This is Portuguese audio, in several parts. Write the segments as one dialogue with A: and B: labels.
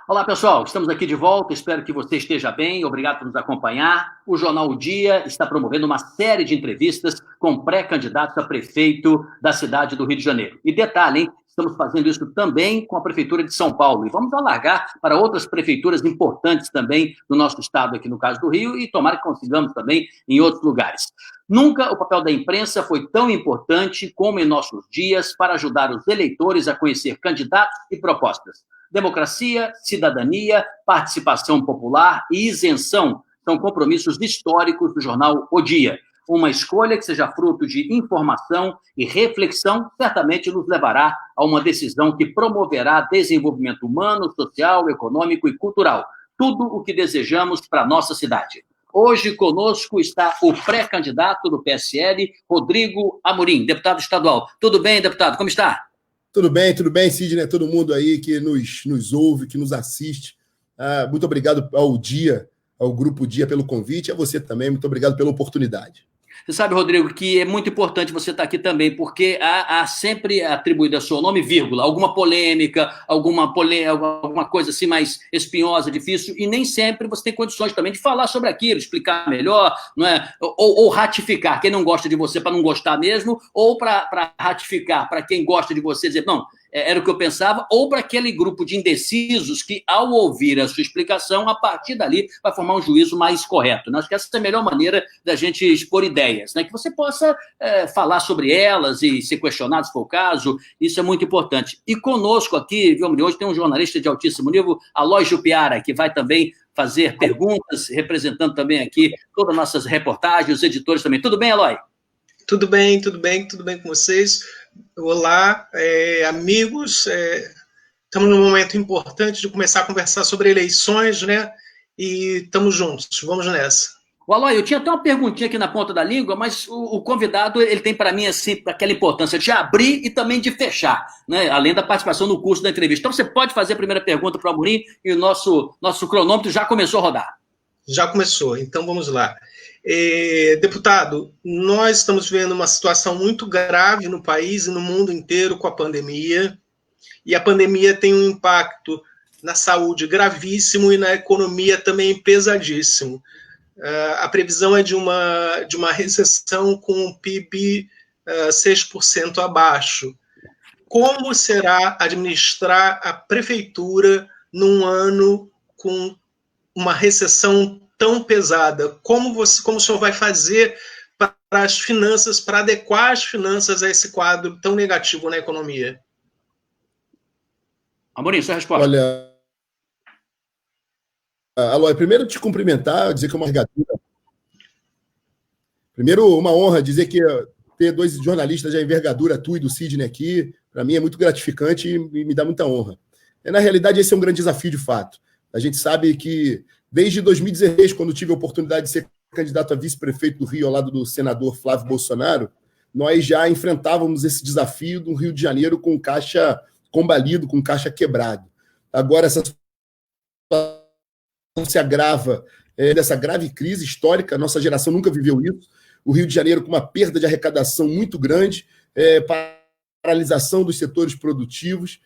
A: Olá, pessoal. Estamos aqui de volta. Espero que você esteja bem. Obrigado por nos acompanhar. O Jornal O Dia está promovendo uma série de entrevistas com pré-candidatos a prefeito da cidade do Rio de Janeiro. E detalhe, hein? Estamos fazendo isso também com a Prefeitura de São Paulo. E vamos alargar para outras prefeituras importantes também do nosso estado, aqui no caso do Rio, e tomara que consigamos também em outros lugares. Nunca o papel da imprensa foi tão importante como em nossos dias para ajudar os eleitores a conhecer candidatos e propostas. Democracia, cidadania, participação popular e isenção são compromissos históricos do jornal O Dia. Uma escolha que seja fruto de informação e reflexão certamente nos levará a uma decisão que promoverá desenvolvimento humano, social, econômico e cultural. Tudo o que desejamos para a nossa cidade. Hoje conosco está o pré-candidato do PSL, Rodrigo Amorim, deputado estadual. Tudo bem, deputado? Como está?
B: Tudo bem, Sidney, todo mundo aí que nos ouve, que nos assiste. Muito obrigado ao Dia, ao Grupo Dia pelo convite, a você também, muito obrigado pela oportunidade.
A: Você sabe, Rodrigo, que é muito importante você estar aqui também, porque há sempre atribuído a seu nome, vírgula, alguma polêmica, alguma coisa assim mais espinhosa, difícil, e nem sempre você tem condições também de falar sobre aquilo, explicar melhor, não é? Ou ratificar quem não gosta de você para não gostar mesmo, ou para ratificar para quem gosta de você, dizer, não, era o que eu pensava, ou para aquele grupo de indecisos que, ao ouvir a sua explicação, a partir dali vai formar um juízo mais correto. Acho que essa é a melhor maneira da gente expor ideias, né? Que você possa falar sobre elas e ser questionado, se for o caso, isso é muito importante. E conosco aqui, viu, hoje tem um jornalista de altíssimo nível, Aloy Jupiara, que vai também fazer perguntas, representando também aqui todas as nossas reportagens, os editores também. Tudo bem, Aloy?
C: Tudo bem com vocês. Olá, amigos. Estamos num momento importante de começar a conversar sobre eleições, né? E estamos juntos, vamos nessa.
A: Aloy, eu tinha até uma perguntinha aqui na ponta da língua, mas o convidado ele tem para mim assim, aquela importância de abrir e também de fechar, né? Além da participação no curso da entrevista. Então você pode fazer a primeira pergunta para o Amorim e o nosso cronômetro já começou a rodar.
C: Já começou, então vamos lá. Deputado, nós estamos vivendo uma situação muito grave no país e no mundo inteiro com a pandemia, e a pandemia tem um impacto na saúde gravíssimo e na economia também pesadíssimo. A previsão é de uma recessão com o PIB 6% abaixo. Como será administrar a prefeitura num ano com uma recessão tão pesada? Como o senhor vai fazer para as finanças, para adequar as finanças a esse quadro tão negativo na economia?
A: Amorim, sua resposta.
B: Olha, Aloy, primeiro te cumprimentar, dizer que é uma envergadura. Primeiro, uma honra dizer que ter dois jornalistas de envergadura, tu e do Sidney aqui, para mim é muito gratificante e me dá muita honra. Na realidade, esse é um grande desafio de fato. A gente sabe que desde 2016, quando tive a oportunidade de ser candidato a vice-prefeito do Rio, ao lado do senador Flávio Bolsonaro, nós já enfrentávamos esse desafio do Rio de Janeiro com caixa combalido, com caixa quebrado. Agora, essa situação se agrava dessa grave crise histórica, nossa geração nunca viveu isso. O Rio de Janeiro com uma perda de arrecadação muito grande, paralisação dos setores produtivos.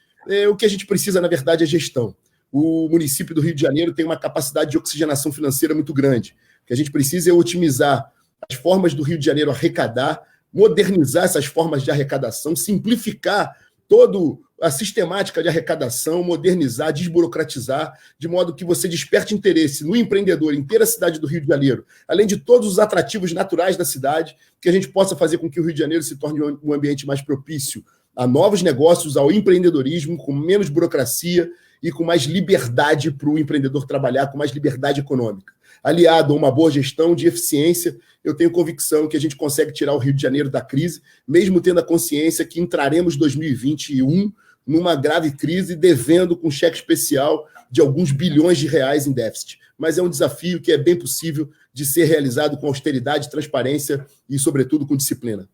B: O que a gente precisa, na verdade, é gestão. O município do Rio de Janeiro tem uma capacidade de oxigenação financeira muito grande. O que a gente precisa é otimizar as formas do Rio de Janeiro arrecadar, modernizar essas formas de arrecadação, simplificar toda a sistemática de arrecadação, modernizar, desburocratizar, de modo que você desperte interesse no empreendedor em ter a cidade do Rio de Janeiro, além de todos os atrativos naturais da cidade, que a gente possa fazer com que o Rio de Janeiro se torne um ambiente mais propício a novos negócios, ao empreendedorismo, com menos burocracia e com mais liberdade para o empreendedor trabalhar, com mais liberdade econômica. Aliado a uma boa gestão de eficiência, eu tenho convicção que a gente consegue tirar o Rio de Janeiro da crise, mesmo tendo a consciência que entraremos em 2021 numa grave crise, devendo com cheque especial de alguns bilhões de reais em déficit. Mas é um desafio que é bem possível de ser realizado com austeridade, transparência e, sobretudo, com disciplina.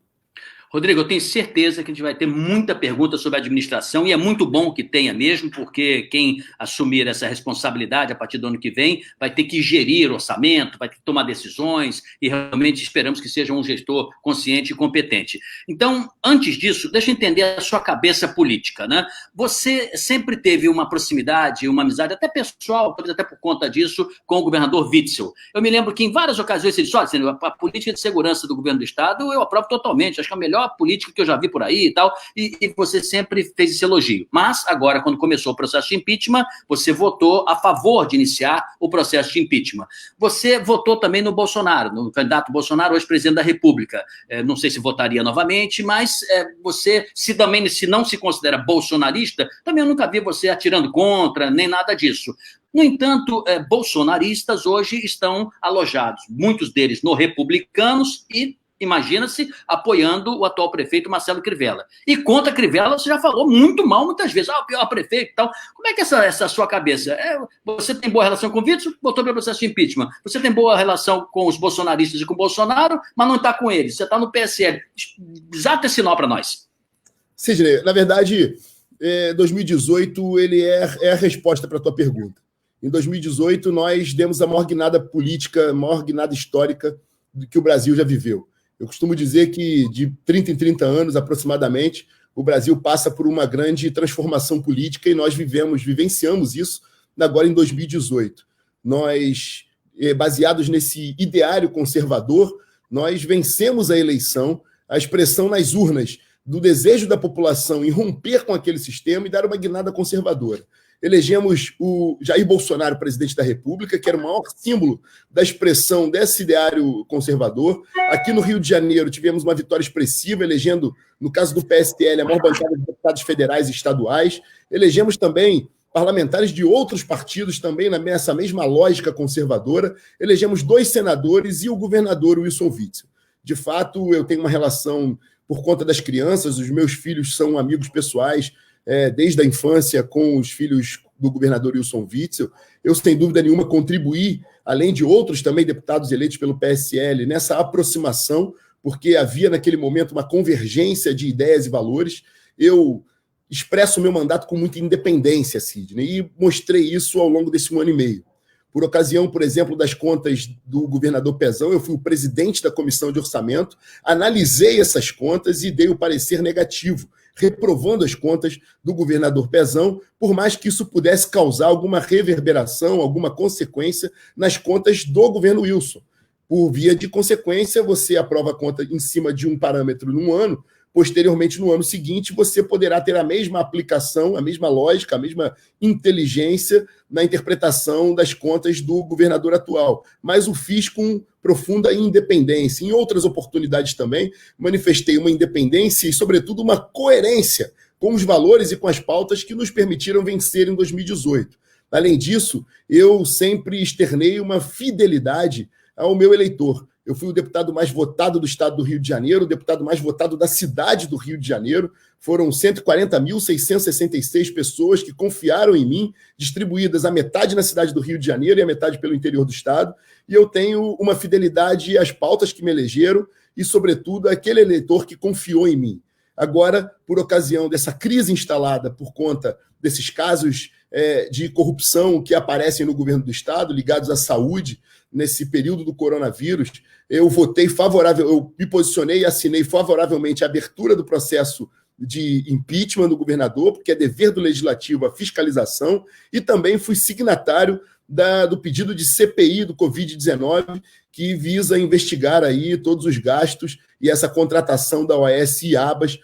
A: Rodrigo, eu tenho certeza que a gente vai ter muita pergunta sobre a administração, e é muito bom que tenha mesmo, porque quem assumir essa responsabilidade a partir do ano que vem vai ter que gerir orçamento, vai ter que tomar decisões, e realmente esperamos que seja um gestor consciente e competente. Então, antes disso, deixa eu entender a sua cabeça política, né? Você sempre teve uma proximidade, uma amizade, até pessoal, talvez até por conta disso, com o governador Witzel. Eu me lembro que em várias ocasiões ele disse, olha, a política de segurança do governo do Estado eu aprovo totalmente, acho que é a melhor política que eu já vi por aí e tal, e você sempre fez esse elogio. Mas agora, quando começou o processo de impeachment, você votou a favor de iniciar o processo de impeachment. Você votou também no Bolsonaro, no candidato Bolsonaro, hoje presidente da República. Não sei se votaria novamente, mas você, se não se considera bolsonarista, também eu nunca vi você atirando contra, nem nada disso. No entanto, bolsonaristas hoje estão alojados, muitos deles no Republicanos e, imagina-se, apoiando o atual prefeito Marcelo Crivella. E contra Crivella você já falou muito mal muitas vezes. O pior prefeito e tal. Como é que é essa sua cabeça? Você tem boa relação com o Witzel, votou pelo processo de impeachment. Você tem boa relação com os bolsonaristas e com o Bolsonaro, mas não está com eles. Você está no PSL. Desata esse nó para nós.
B: Sidney, na verdade, 2018 ele é a resposta para a tua pergunta. Em 2018, nós demos a maior guinada política, a maior guinada histórica que o Brasil já viveu. Eu costumo dizer que de 30 em 30 anos, aproximadamente, o Brasil passa por uma grande transformação política e nós vivenciamos isso agora em 2018. Nós, baseados nesse ideário conservador, nós vencemos a eleição, a expressão nas urnas do desejo da população em romper com aquele sistema e dar uma guinada conservadora. Elegemos o Jair Bolsonaro presidente da República, que era o maior símbolo da expressão desse ideário conservador. Aqui no Rio de Janeiro tivemos uma vitória expressiva, elegendo, no caso do PSL, a maior bancada de deputados federais e estaduais. Elegemos também parlamentares de outros partidos, também nessa mesma lógica conservadora. Elegemos 2 senadores e o governador Wilson Witzel. De fato, eu tenho uma relação por conta das crianças, os meus filhos são amigos pessoais, desde a infância com os filhos do governador Wilson Witzel. Eu, sem dúvida nenhuma, contribuí, além de outros também deputados eleitos pelo PSL, nessa aproximação, porque havia naquele momento uma convergência de ideias e valores. Eu expresso o meu mandato com muita independência, Sidney, e mostrei isso ao longo desse 1 ano e meio. Por ocasião, por exemplo, das contas do governador Pezão, eu fui o presidente da comissão de orçamento, analisei essas contas e dei o parecer negativo, reprovando as contas do governador Pezão, por mais que isso pudesse causar alguma reverberação, alguma consequência nas contas do governo Wilson. Por via de consequência, você aprova a conta em cima de um parâmetro num ano, posteriormente, no ano seguinte, você poderá ter a mesma aplicação, a mesma lógica, a mesma inteligência na interpretação das contas do governador atual. Mas o fiz com profunda independência. Em outras oportunidades também, manifestei uma independência e, sobretudo, uma coerência com os valores e com as pautas que nos permitiram vencer em 2018. Além disso, eu sempre externei uma fidelidade ao meu eleitor. Eu fui o deputado mais votado do estado do Rio de Janeiro, o deputado mais votado da cidade do Rio de Janeiro. Foram 140.666 pessoas que confiaram em mim, distribuídas a metade na cidade do Rio de Janeiro e a metade pelo interior do estado. E eu tenho uma fidelidade às pautas que me elegeram e, sobretudo, àquele eleitor que confiou em mim. Agora, por ocasião dessa crise instalada por conta desses casos de corrupção que aparecem no governo do estado, ligados à saúde, nesse período do coronavírus, eu votei favorável, eu me posicionei e assinei favoravelmente a abertura do processo de impeachment do governador, porque é dever do legislativo a fiscalização, e também fui signatário do pedido de CPI do Covid-19, que visa investigar aí todos os gastos e essa contratação da OAS e ABAS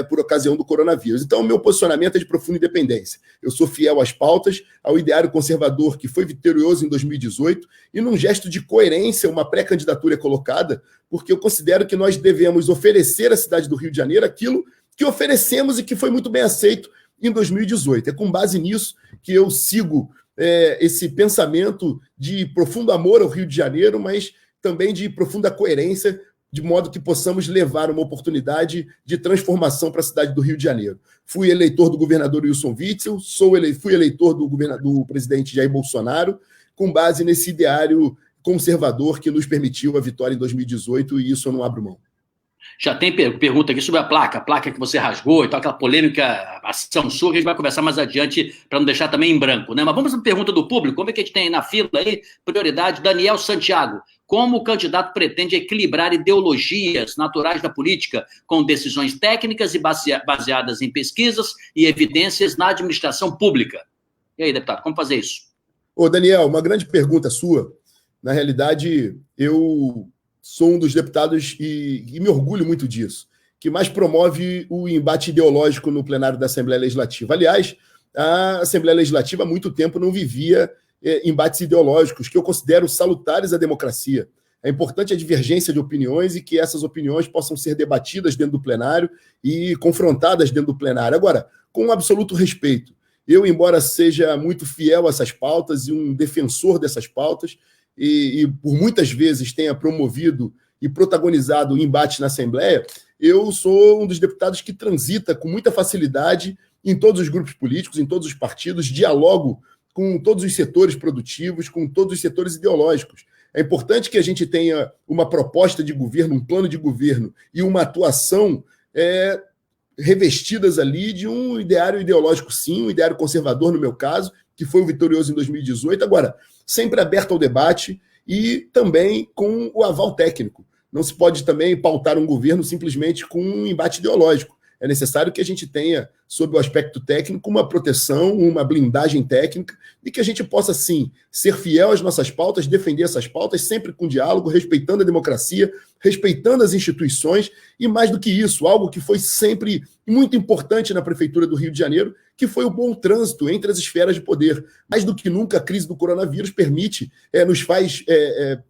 B: por ocasião do coronavírus. Então, o meu posicionamento é de profunda independência. Eu sou fiel às pautas, ao ideário conservador que foi vitorioso em 2018, e num gesto de coerência, uma pré-candidatura é colocada, porque eu considero que nós devemos oferecer à cidade do Rio de Janeiro aquilo que oferecemos e que foi muito bem aceito em 2018. É com base nisso que eu sigo esse pensamento de profundo amor ao Rio de Janeiro, mas também de profunda coerência, de modo que possamos levar uma oportunidade de transformação para a cidade do Rio de Janeiro. Fui eleitor do governador Wilson Witzel, fui eleitor do presidente Jair Bolsonaro, com base nesse ideário conservador que nos permitiu a vitória em 2018, e isso eu não abro mão.
A: Já tem pergunta aqui sobre a placa que você rasgou e tal, aquela polêmica ação sua, que a gente vai conversar mais adiante para não deixar também em branco, né? Mas vamos para a pergunta do público, como é que a gente tem na fila aí? Prioridade, Daniel Santiago. Como o candidato pretende equilibrar ideologias naturais da política com decisões técnicas e baseadas em pesquisas e evidências na administração pública? E aí, deputado, como fazer isso?
B: Ô, Daniel, uma grande pergunta sua. Na realidade, eu sou um dos deputados, e me orgulho muito disso, que mais promove o embate ideológico no plenário da Assembleia Legislativa. Aliás, a Assembleia Legislativa há muito tempo não vivia embates ideológicos, que eu considero salutares à democracia. É importante a divergência de opiniões e que essas opiniões possam ser debatidas dentro do plenário e confrontadas dentro do plenário. Agora, com um absoluto respeito. Eu, embora seja muito fiel a essas pautas e um defensor dessas pautas, e por muitas vezes tenha promovido e protagonizado o embate na Assembleia, eu sou um dos deputados que transita com muita facilidade em todos os grupos políticos, em todos os partidos, dialogo com todos os setores produtivos, com todos os setores ideológicos. É importante que a gente tenha uma proposta de governo, um plano de governo e uma atuação revestidas ali de um ideário ideológico, sim, um ideário conservador, no meu caso, que foi o vitorioso em 2018. Agora, sempre aberto ao debate e também com o aval técnico. Não se pode também pautar um governo simplesmente com um embate ideológico. É necessário que a gente tenha, sob o aspecto técnico, uma proteção, uma blindagem técnica, e que a gente possa, sim, ser fiel às nossas pautas, defender essas pautas, sempre com diálogo, respeitando a democracia, respeitando as instituições, e mais do que isso, algo que foi sempre muito importante na Prefeitura do Rio de Janeiro, que foi o bom trânsito entre as esferas de poder. Mais do que nunca, a crise do coronavírus nos faz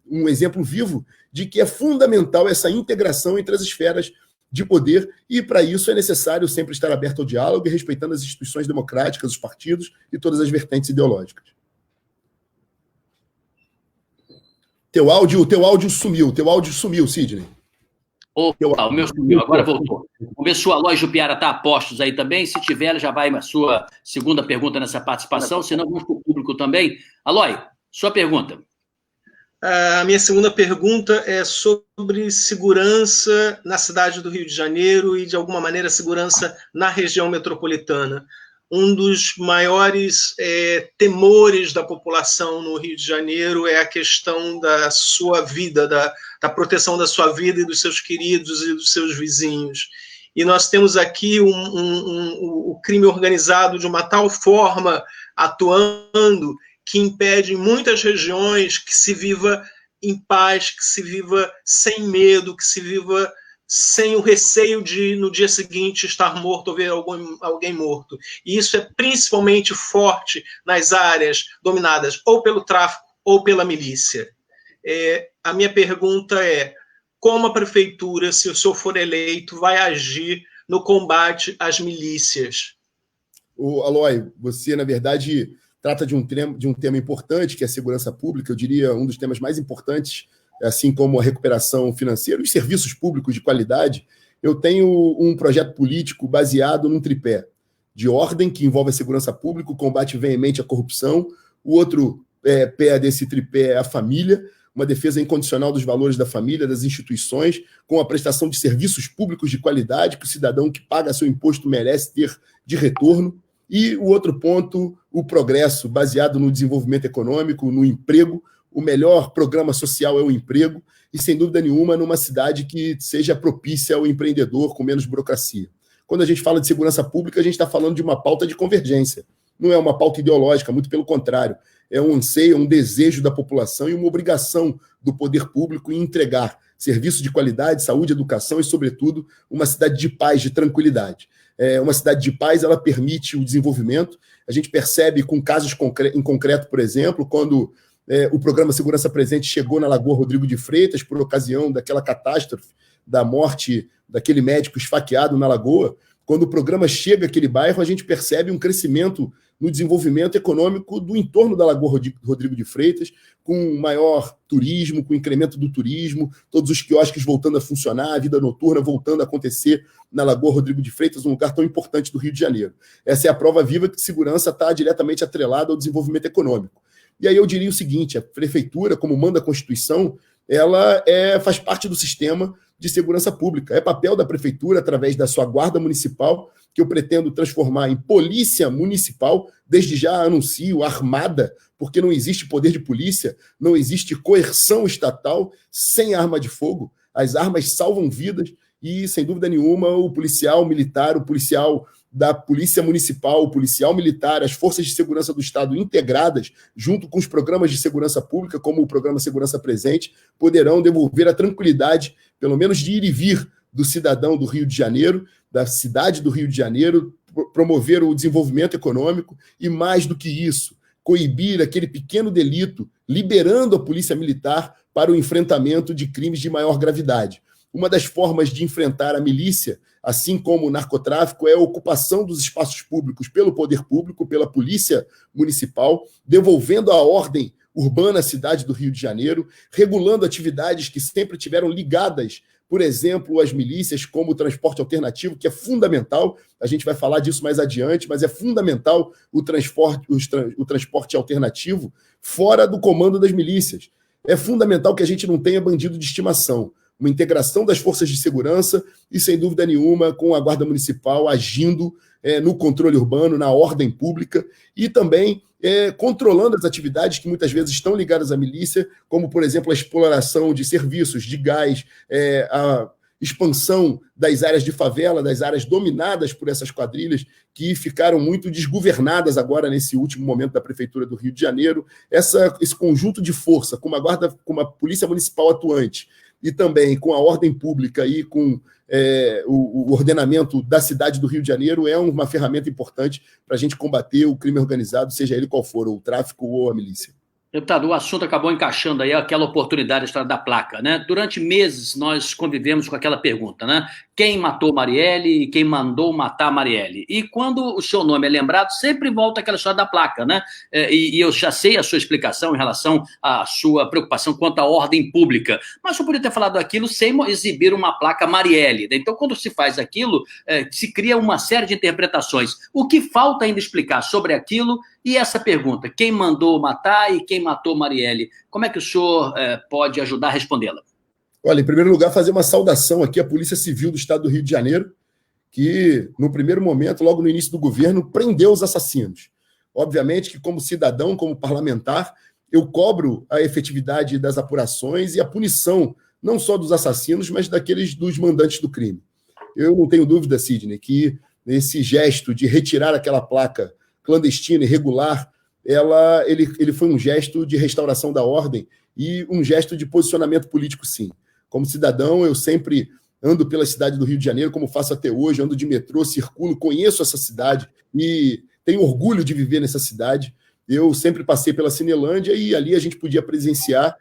B: um exemplo vivo de que é fundamental essa integração entre as esferas de poder, e para isso é necessário sempre estar aberto ao diálogo e respeitando as instituições democráticas, os partidos e todas as vertentes ideológicas. Teu áudio sumiu, Sidney.
A: Opa, o meu sumiu, agora voltou. Vamos ver se o Aloy Jupiara está a postos aí também. Se tiver, já vai a sua segunda pergunta nessa participação, senão vamos para o público também. Aloy, sua pergunta.
C: A minha segunda pergunta é sobre segurança na cidade do Rio de Janeiro e, de alguma maneira, segurança na região metropolitana. Um dos maiores temores da população no Rio de Janeiro é a questão da sua vida, da proteção da sua vida e dos seus queridos e dos seus vizinhos. E nós temos aqui o crime organizado de uma tal forma atuando que impede em muitas regiões que se viva em paz, que se viva sem medo, que se viva sem o receio de, no dia seguinte, estar morto ou ver alguém morto. E isso é principalmente forte nas áreas dominadas ou pelo tráfico ou pela milícia. A minha pergunta é: como a prefeitura, se o senhor for eleito, vai agir no combate às milícias?
B: Aloy, você, na verdade, trata de um tema importante, que é a segurança pública, eu diria um dos temas mais importantes, assim como a recuperação financeira, os serviços públicos de qualidade. Eu tenho um projeto político baseado num tripé de ordem, que envolve a segurança pública, o combate veemente à corrupção. O outro pé desse tripé é a família, uma defesa incondicional dos valores da família, das instituições, com a prestação de serviços públicos de qualidade, que o cidadão que paga seu imposto merece ter de retorno. E o outro ponto, o progresso, baseado no desenvolvimento econômico, no emprego. O melhor programa social é o emprego, e, sem dúvida nenhuma, numa cidade que seja propícia ao empreendedor, com menos burocracia. Quando a gente fala de segurança pública, a gente está falando de uma pauta de convergência. Não é uma pauta ideológica, muito pelo contrário. É um anseio, um desejo da população e uma obrigação do poder público em entregar serviços de qualidade, saúde, educação e, sobretudo, uma cidade de paz, de tranquilidade. Uma cidade de paz, ela permite o desenvolvimento. A gente percebe com casos em concreto, por exemplo, quando o programa Segurança Presente chegou na Lagoa Rodrigo de Freitas por ocasião daquela catástrofe da morte daquele médico esfaqueado na Lagoa. Quando o programa chega àquele bairro, a gente percebe um crescimento no desenvolvimento econômico do entorno da Lagoa Rodrigo de Freitas, com maior turismo, com incremento do turismo, todos os quiosques voltando a funcionar, a vida noturna voltando a acontecer na Lagoa Rodrigo de Freitas, um lugar tão importante do Rio de Janeiro. Essa é a prova viva que segurança está diretamente atrelada ao desenvolvimento econômico. E aí eu diria o seguinte: a prefeitura, como manda a Constituição, ela faz parte do sistema de segurança pública. É papel da prefeitura, através da sua guarda municipal, que eu pretendo transformar em polícia municipal. Desde já anuncio armada, porque não existe poder de polícia, não existe coerção estatal sem arma de fogo. As armas salvam vidas e, sem dúvida nenhuma, o policial militar, o policial da Polícia Municipal, o policial militar, as forças de segurança do Estado integradas, junto com os programas de segurança pública, como o Programa Segurança Presente, poderão devolver a tranquilidade, pelo menos de ir e vir, do cidadão do Rio de Janeiro, da cidade do Rio de Janeiro, promover o desenvolvimento econômico e, mais do que isso, coibir aquele pequeno delito, liberando a Polícia Militar para o enfrentamento de crimes de maior gravidade. Uma das formas de enfrentar a milícia, assim como o narcotráfico, é a ocupação dos espaços públicos pelo poder público, pela polícia municipal, devolvendo a ordem urbana à cidade do Rio de Janeiro, regulando atividades que sempre tiveram ligadas, por exemplo, às milícias, como o transporte alternativo, que é fundamental. A gente vai falar disso mais adiante, mas é fundamental o transporte alternativo fora do comando das milícias. É fundamental que a gente não tenha bandido de estimação. Uma integração das forças de segurança e, sem dúvida nenhuma, com a Guarda Municipal agindo no controle urbano, na ordem pública e também controlando as atividades que muitas vezes estão ligadas à milícia, como, por exemplo, a exploração de serviços, de gás, a expansão das áreas de favela, das áreas dominadas por essas quadrilhas que ficaram muito desgovernadas agora nesse último momento da Prefeitura do Rio de Janeiro. Esse conjunto de força, com uma polícia municipal atuante, e também com a ordem pública e com o ordenamento da cidade do Rio de Janeiro, é uma ferramenta importante para a gente combater o crime organizado, seja ele qual for, ou o tráfico ou a milícia.
A: Deputado, o assunto acabou encaixando aí aquela oportunidade da história da placa, né? Durante meses nós convivemos com aquela pergunta, né? Quem matou Marielle e quem mandou matar Marielle? E quando o seu nome é lembrado, sempre volta aquela história da placa, né? E eu já sei a sua explicação em relação à sua preocupação quanto à ordem pública, mas eu podia ter falado aquilo sem exibir uma placa Marielle. Então, quando se faz aquilo, se cria uma série de interpretações. O que falta ainda explicar sobre aquilo? E essa pergunta, quem mandou matar e quem matou Marielle? Como é que o senhor pode ajudar a respondê-la?
B: Olha, em primeiro lugar, fazer uma saudação aqui à Polícia Civil do Estado do Rio de Janeiro, que, no primeiro momento, logo no início do governo, prendeu os assassinos. Obviamente que, como cidadão, como parlamentar, eu cobro a efetividade das apurações e a punição, não só dos assassinos, mas dos mandantes do crime. Eu não tenho dúvida, Sidney, que esse gesto de retirar aquela placa clandestina, irregular, ele foi um gesto de restauração da ordem e um gesto de posicionamento político, sim. Como cidadão, eu sempre ando pela cidade do Rio de Janeiro, como faço até hoje, ando de metrô, circulo, conheço essa cidade e tenho orgulho de viver nessa cidade. Eu sempre passei pela Cinelândia e ali a gente podia presenciar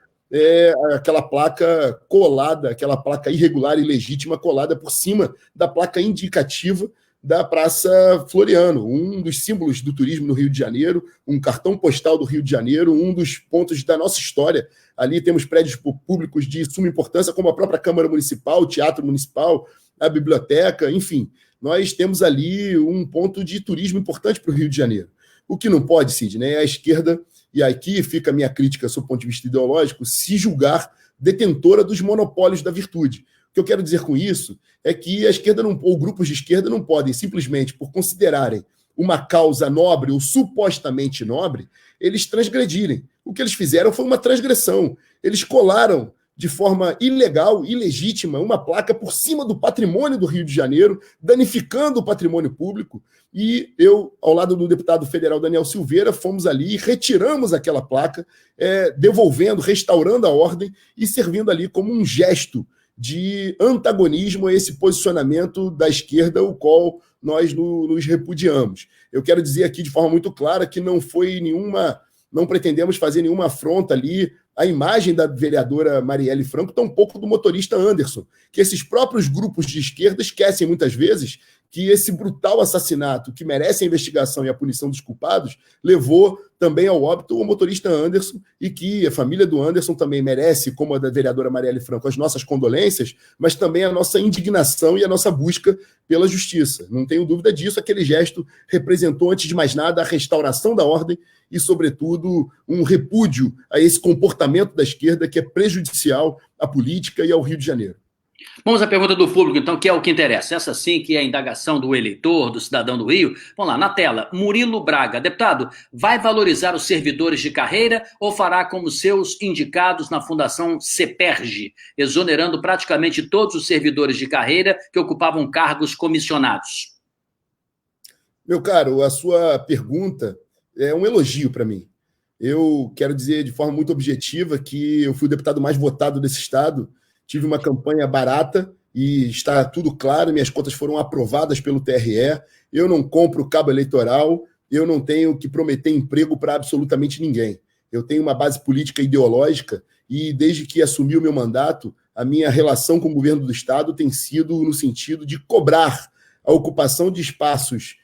B: aquela placa colada, aquela placa irregular e ilegítima colada por cima da placa indicativa da Praça Floriano, um dos símbolos do turismo no Rio de Janeiro, um cartão postal do Rio de Janeiro, um dos pontos da nossa história. Ali temos prédios públicos de suma importância, como a própria Câmara Municipal, o Teatro Municipal, a biblioteca, enfim. Nós temos ali um ponto de turismo importante para o Rio de Janeiro. O que não pode, Sidney, é a esquerda, e aqui fica a minha crítica, sob o ponto de vista ideológico, se julgar detentora dos monopólios da virtude. O que eu quero dizer com isso é que a esquerda ou grupos de esquerda não podem, simplesmente por considerarem uma causa nobre ou supostamente nobre, eles transgredirem. O que eles fizeram foi uma transgressão. Eles colaram de forma ilegal, ilegítima, uma placa por cima do patrimônio do Rio de Janeiro, danificando o patrimônio público. E eu, ao lado do deputado federal Daniel Silveira, fomos ali e retiramos aquela placa, devolvendo, restaurando a ordem e servindo ali como um gesto de antagonismo a esse posicionamento da esquerda, o qual nós nos repudiamos. Eu quero dizer aqui de forma muito clara que não pretendemos fazer nenhuma afronta ali à imagem da vereadora Marielle Franco, tampouco do motorista Anderson, que esses próprios grupos de esquerda esquecem muitas vezes que esse brutal assassinato, que merece a investigação e a punição dos culpados, levou também ao óbito o motorista Anderson, e que a família do Anderson também merece, como a da vereadora Marielle Franco, as nossas condolências, mas também a nossa indignação e a nossa busca pela justiça. Não tenho dúvida disso, aquele gesto representou, antes de mais nada, a restauração da ordem e, sobretudo, um repúdio a esse comportamento da esquerda que é prejudicial à política e ao Rio de Janeiro.
A: Vamos à pergunta do público, então, que é o que interessa. Essa sim que é a indagação do eleitor, do cidadão do Rio. Vamos lá, na tela. Murilo Braga. Deputado, vai valorizar os servidores de carreira ou fará como seus indicados na Fundação CEPERJ, exonerando praticamente todos os servidores de carreira que ocupavam cargos comissionados?
B: Meu caro, a sua pergunta é um elogio para mim. Eu quero dizer de forma muito objetiva que eu fui o deputado mais votado desse estado. Tive uma campanha barata e está tudo claro, minhas contas foram aprovadas pelo TRE, eu não compro cabo eleitoral, eu não tenho que prometer emprego para absolutamente ninguém. Eu tenho uma base política e ideológica e, desde que assumi o meu mandato, a minha relação com o governo do Estado tem sido no sentido de cobrar a ocupação de espaços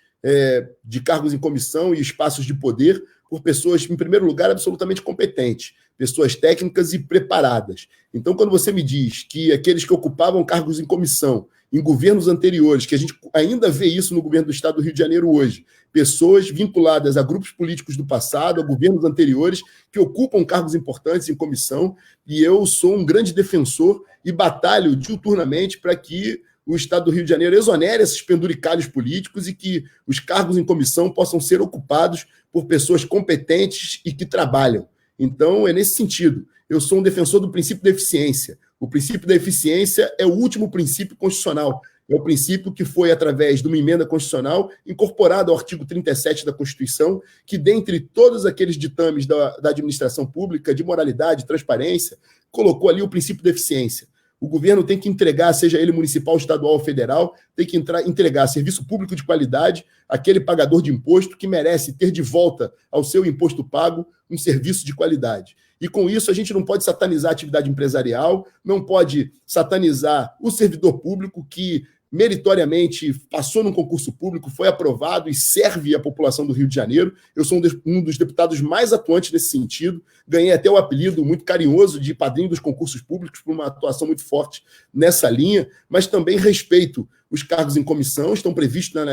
B: de cargos em comissão e espaços de poder por pessoas, em primeiro lugar, absolutamente competentes, pessoas técnicas e preparadas. Então, quando você me diz que aqueles que ocupavam cargos em comissão em governos anteriores, que a gente ainda vê isso no governo do Estado do Rio de Janeiro hoje, pessoas vinculadas a grupos políticos do passado, a governos anteriores, que ocupam cargos importantes em comissão, e eu sou um grande defensor e batalho diuturnamente para que o Estado do Rio de Janeiro exonere esses penduricalhos políticos e que os cargos em comissão possam ser ocupados por pessoas competentes e que trabalham. Então, é nesse sentido. Eu sou um defensor do princípio da eficiência. O princípio da eficiência é o último princípio constitucional. É o princípio que foi, através de uma emenda constitucional, incorporado ao artigo 37 da Constituição, que, dentre todos aqueles ditames da administração pública, de moralidade, transparência, colocou ali o princípio da eficiência. O governo tem que entregar, seja ele municipal, estadual ou federal, tem que entregar serviço público de qualidade àquele pagador de imposto que merece ter de volta ao seu imposto pago um serviço de qualidade. E com isso a gente não pode satanizar a atividade empresarial, não pode satanizar o servidor público que meritoriamente passou num concurso público, foi aprovado e serve a população do Rio de Janeiro. Eu sou um dos deputados mais atuantes nesse sentido, ganhei até o apelido muito carinhoso de padrinho dos concursos públicos por uma atuação muito forte nessa linha, mas também respeito os cargos em comissão, estão previstos na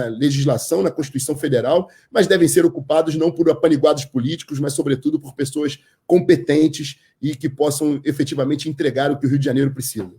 B: legislação, na Constituição Federal, mas devem ser ocupados não por apaniguados políticos, mas, sobretudo, por pessoas competentes e que possam efetivamente entregar o que o Rio de Janeiro precisa.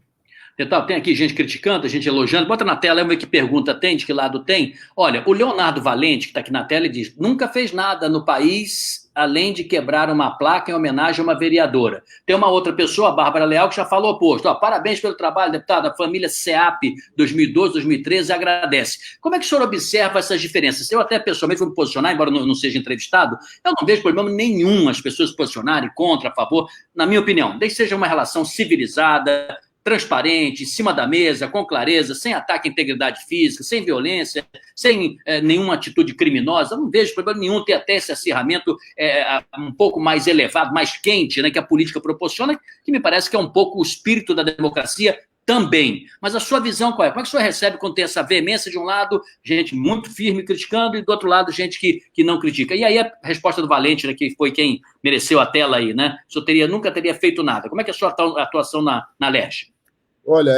A: Tem aqui gente criticando, gente elogiando. Bota na tela, que pergunta tem, de que lado tem. Olha, o Leonardo Valente, que está aqui na tela, ele diz: nunca fez nada no país além de quebrar uma placa em homenagem a uma vereadora. Tem uma outra pessoa, a Bárbara Leal, que já falou o oposto. Parabéns pelo trabalho, deputado. A família SEAP 2012, 2013 agradece. Como é que o senhor observa essas diferenças? Eu até pessoalmente vou me posicionar, embora não seja entrevistado, eu não vejo problema nenhum as pessoas se posicionarem contra, a favor, na minha opinião. Desde que seja uma relação civilizada, transparente, em cima da mesa, com clareza, sem ataque à integridade física, sem violência, sem nenhuma atitude criminosa. Eu não vejo problema nenhum ter até esse acirramento um pouco mais elevado, mais quente, né, que a política proporciona, que me parece que é um pouco o espírito da democracia também. Mas a sua visão qual é? Como é que o senhor recebe quando tem essa veemência de um lado, gente muito firme criticando, e do outro lado, gente que não critica? E aí a resposta do Valente, né, que foi quem mereceu a tela aí, né? O senhor nunca teria feito nada. Como é que é a sua atuação na LERJ?
B: Olha,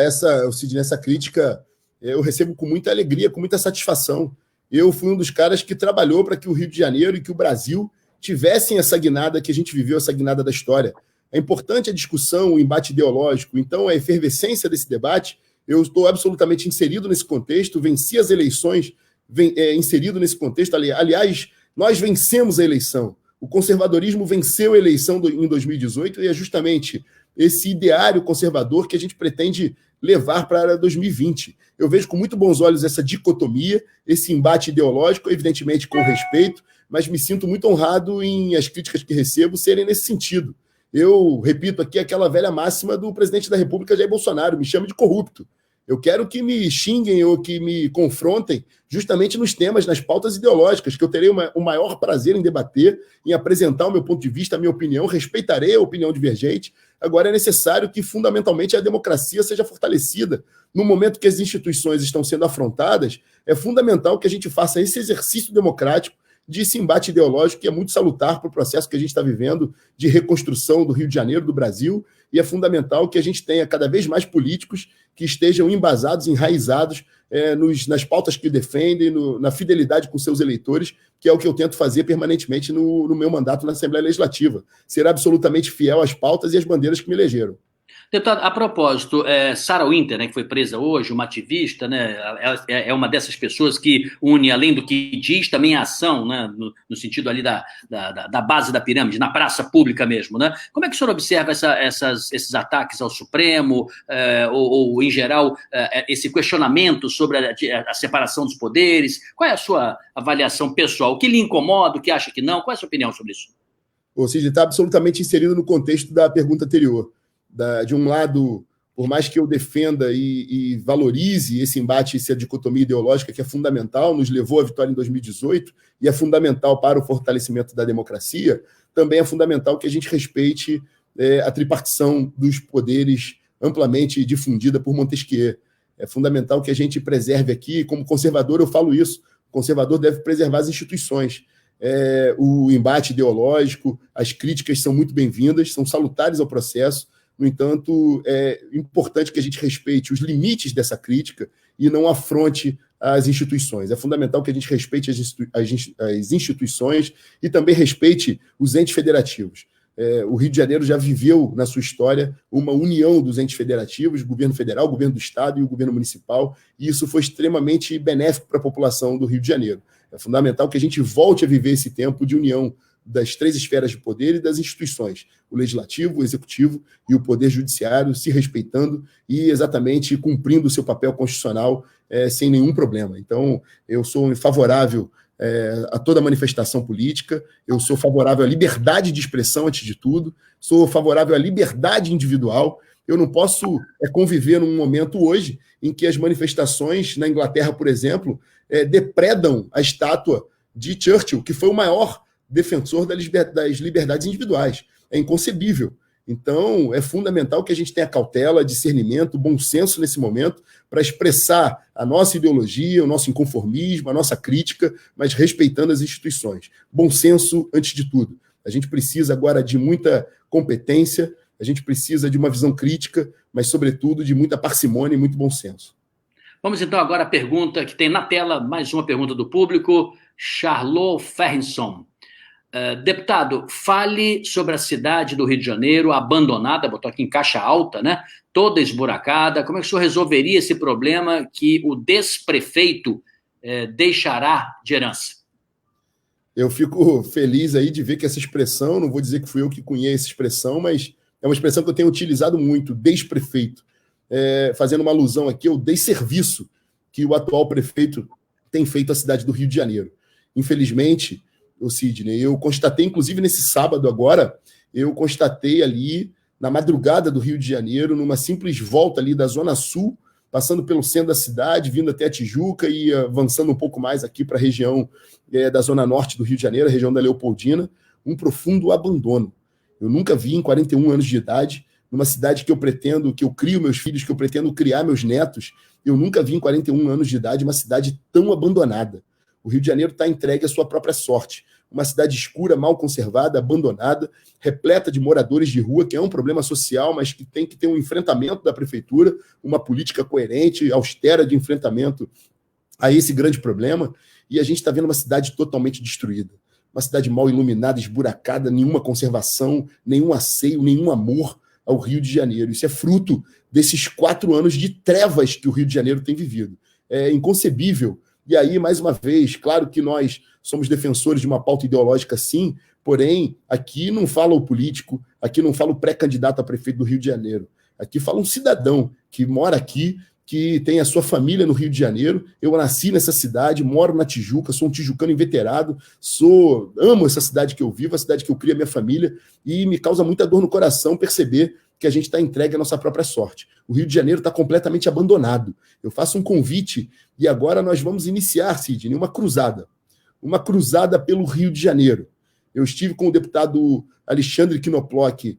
B: Sidney, essa crítica eu recebo com muita alegria, com muita satisfação. Eu fui um dos caras que trabalhou para que o Rio de Janeiro e que o Brasil tivessem essa guinada que a gente viveu, essa guinada da história. É importante a discussão, o embate ideológico. Então, a efervescência desse debate, eu estou absolutamente inserido nesse contexto, venci as eleições inserido nesse contexto. Aliás, nós vencemos a eleição. O conservadorismo venceu a eleição em 2018 e é justamente esse ideário conservador que a gente pretende levar para 2020. Eu vejo com muito bons olhos essa dicotomia, esse embate ideológico, evidentemente com respeito, mas me sinto muito honrado em as críticas que recebo serem nesse sentido. Eu repito aqui aquela velha máxima do presidente da República, Jair Bolsonaro: me chame de corrupto. Eu quero que me xinguem ou que me confrontem justamente nos temas, nas pautas ideológicas, que eu terei o maior prazer em debater, em apresentar o meu ponto de vista, a minha opinião, respeitarei a opinião divergente. Agora, é necessário que, fundamentalmente, a democracia seja fortalecida. No momento que as instituições estão sendo afrontadas, é fundamental que a gente faça esse exercício democrático de esse embate ideológico, que é muito salutar para o processo que a gente está vivendo de reconstrução do Rio de Janeiro, do Brasil, e é fundamental que a gente tenha cada vez mais políticos que estejam embasados, enraizados nas pautas que defendem, na fidelidade com seus eleitores, que é o que eu tento fazer permanentemente no meu mandato na Assembleia Legislativa. Ser absolutamente fiel às pautas e às bandeiras que me elegeram.
A: Deputado, a propósito, Sarah Winter, né, que foi presa hoje, uma ativista, né, ela é uma dessas pessoas que une, além do que diz, também a ação, né, no sentido ali da base da pirâmide, na praça pública mesmo. Né? Como é que o senhor observa esses ataques ao Supremo, ou em geral, esse questionamento sobre a separação dos poderes? Qual é a sua avaliação pessoal? O que lhe incomoda, o que acha que não? Qual é a sua opinião sobre isso?
B: Ou seja, está absolutamente inserido no contexto da pergunta anterior. De um lado, por mais que eu defenda e valorize esse embate, essa dicotomia ideológica que é fundamental, nos levou à vitória em 2018 e é fundamental para o fortalecimento da democracia, também é fundamental que a gente respeite a tripartição dos poderes amplamente difundida por Montesquieu. É fundamental que a gente preserve aqui, como conservador eu falo isso, o conservador deve preservar as instituições. O embate ideológico, as críticas são muito bem-vindas, são salutares ao processo. No entanto, é importante que a gente respeite os limites dessa crítica e não afronte as instituições. É fundamental que a gente respeite as instituições e também respeite os entes federativos. O Rio de Janeiro já viveu, na sua história, uma união dos entes federativos, governo federal, o governo do Estado e o governo municipal, e isso foi extremamente benéfico para a população do Rio de Janeiro. É fundamental que a gente volte a viver esse tempo de união das três esferas de poder e das instituições, o legislativo, o executivo e o poder judiciário, se respeitando e exatamente cumprindo o seu papel constitucional sem nenhum problema. Então, eu sou favorável a toda manifestação política, eu sou favorável à liberdade de expressão, antes de tudo, sou favorável à liberdade individual. Eu não posso conviver num momento hoje em que as manifestações na Inglaterra, por exemplo, depredam a estátua de Churchill, que foi o maior defensor das liberdades individuais. É inconcebível. Então, é fundamental que a gente tenha cautela, discernimento, bom senso nesse momento para expressar a nossa ideologia, o nosso inconformismo, a nossa crítica, mas respeitando as instituições. Bom senso antes de tudo. A gente precisa agora de muita competência, a gente precisa de uma visão crítica, mas, sobretudo, de muita parcimônia e muito bom senso.
A: Vamos, então, agora à pergunta que tem na tela, mais uma pergunta do público, Charlot Ferrinson. Deputado, fale sobre a cidade do Rio de Janeiro abandonada, botou aqui em caixa alta, né? Toda esburacada. Como é que o senhor resolveria esse problema que o desprefeito deixará de herança?
B: Eu fico feliz aí de ver que essa expressão, não vou dizer que fui eu que cunhei essa expressão, mas é uma expressão que eu tenho utilizado muito, desprefeito. Fazendo uma alusão aqui ao desserviço que o atual prefeito tem feito à cidade do Rio de Janeiro. Infelizmente, o Sidney, eu constatei, inclusive nesse sábado agora, eu constatei ali, na madrugada do Rio de Janeiro, numa simples volta ali da Zona Sul, passando pelo centro da cidade, vindo até a Tijuca e avançando um pouco mais aqui para a região da Zona Norte do Rio de Janeiro, a região da Leopoldina, um profundo abandono. Eu nunca vi em 41 anos de idade, numa cidade que eu crio meus filhos, que eu pretendo criar meus netos, eu nunca vi em 41 anos de idade uma cidade tão abandonada. O Rio de Janeiro está entregue à sua própria sorte. Uma cidade escura, mal conservada, abandonada, repleta de moradores de rua, que é um problema social, mas que tem que ter um enfrentamento da prefeitura, uma política coerente, austera de enfrentamento a esse grande problema. E a gente está vendo uma cidade totalmente destruída. Uma cidade mal iluminada, esburacada, nenhuma conservação, nenhum asseio, nenhum amor ao Rio de Janeiro. Isso é fruto desses 4 anos de trevas que o Rio de Janeiro tem vivido. É inconcebível. E aí, mais uma vez, claro que nós somos defensores de uma pauta ideológica, sim, porém, aqui não fala o político, aqui não fala o pré-candidato a prefeito do Rio de Janeiro. Aqui fala um cidadão que mora aqui, que tem a sua família no Rio de Janeiro. Eu nasci nessa cidade, moro na Tijuca, sou um tijucano inveterado, amo essa cidade que eu vivo, a cidade que eu crio a minha família, e me causa muita dor no coração perceber que a gente está entregue à nossa própria sorte. O Rio de Janeiro está completamente abandonado. Eu faço um convite e agora nós vamos iniciar, Sidney, uma cruzada pelo Rio de Janeiro. Eu estive com o deputado Alexandre Knoploch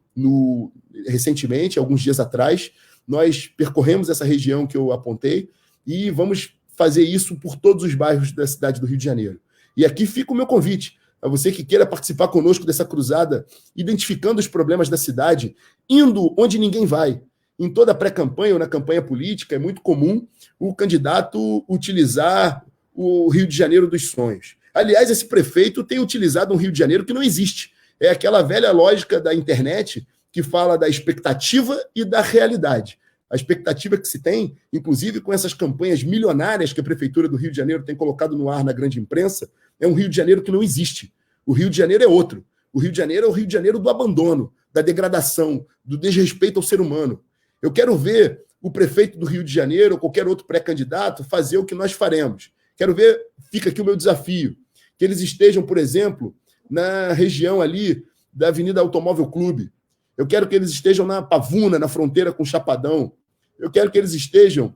B: recentemente, alguns dias atrás. Nós percorremos essa região que eu apontei e vamos fazer isso por todos os bairros da cidade do Rio de Janeiro. E aqui fica o meu convite a você que queira participar conosco dessa cruzada, identificando os problemas da cidade, indo onde ninguém vai. Em toda a pré-campanha ou na campanha política, é muito comum o candidato utilizar o Rio de Janeiro dos sonhos. Aliás, esse prefeito tem utilizado um Rio de Janeiro que não existe. É aquela velha lógica da internet que fala da expectativa e da realidade. A expectativa que se tem, inclusive com essas campanhas milionárias que a Prefeitura do Rio de Janeiro tem colocado no ar na grande imprensa, é um Rio de Janeiro que não existe. O Rio de Janeiro é outro. O Rio de Janeiro é o Rio de Janeiro do abandono, da degradação, do desrespeito ao ser humano. Eu quero ver o prefeito do Rio de Janeiro ou qualquer outro pré-candidato fazer o que nós faremos. Quero ver, fica aqui o meu desafio, que eles estejam, por exemplo, na região ali da Avenida Automóvel Clube. Eu quero que eles estejam na Pavuna, na fronteira com Chapadão. Eu quero que eles estejam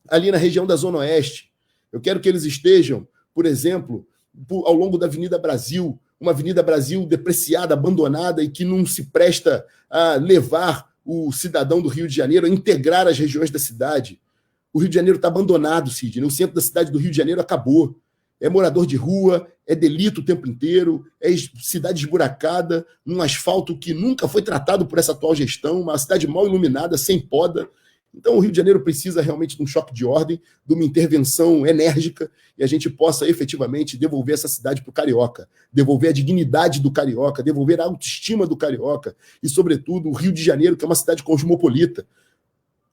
B: ali na região da Zona Oeste. Eu quero que eles estejam, por exemplo, ao longo da Avenida Brasil, uma Avenida Brasil depreciada, abandonada e que não se presta a levar o cidadão do Rio de Janeiro a integrar as regiões da cidade. O Rio de Janeiro está abandonado, Sidney. O centro da cidade do Rio de Janeiro acabou. É morador de rua, é delito o tempo inteiro, é cidade esburacada, num asfalto que nunca foi tratado por essa atual gestão, uma cidade mal iluminada, sem poda. Então o Rio de Janeiro precisa realmente de um choque de ordem, de uma intervenção enérgica, e a gente possa efetivamente devolver essa cidade para o carioca, devolver a dignidade do carioca, devolver a autoestima do carioca, e sobretudo o Rio de Janeiro, que é uma cidade cosmopolita.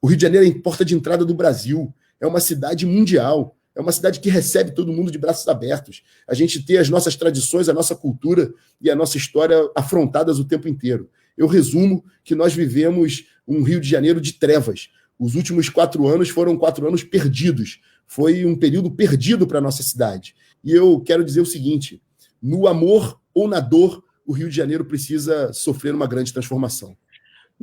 B: O Rio de Janeiro é a porta de entrada do Brasil, é uma cidade mundial, é uma cidade que recebe todo mundo de braços abertos. A gente tem as nossas tradições, a nossa cultura e a nossa história afrontadas o tempo inteiro. Eu resumo que nós vivemos um Rio de Janeiro de trevas. Os últimos 4 anos foram 4 anos perdidos. Foi um período perdido para a nossa cidade. E eu quero dizer o seguinte, no amor ou na dor, o Rio de Janeiro precisa sofrer uma grande transformação.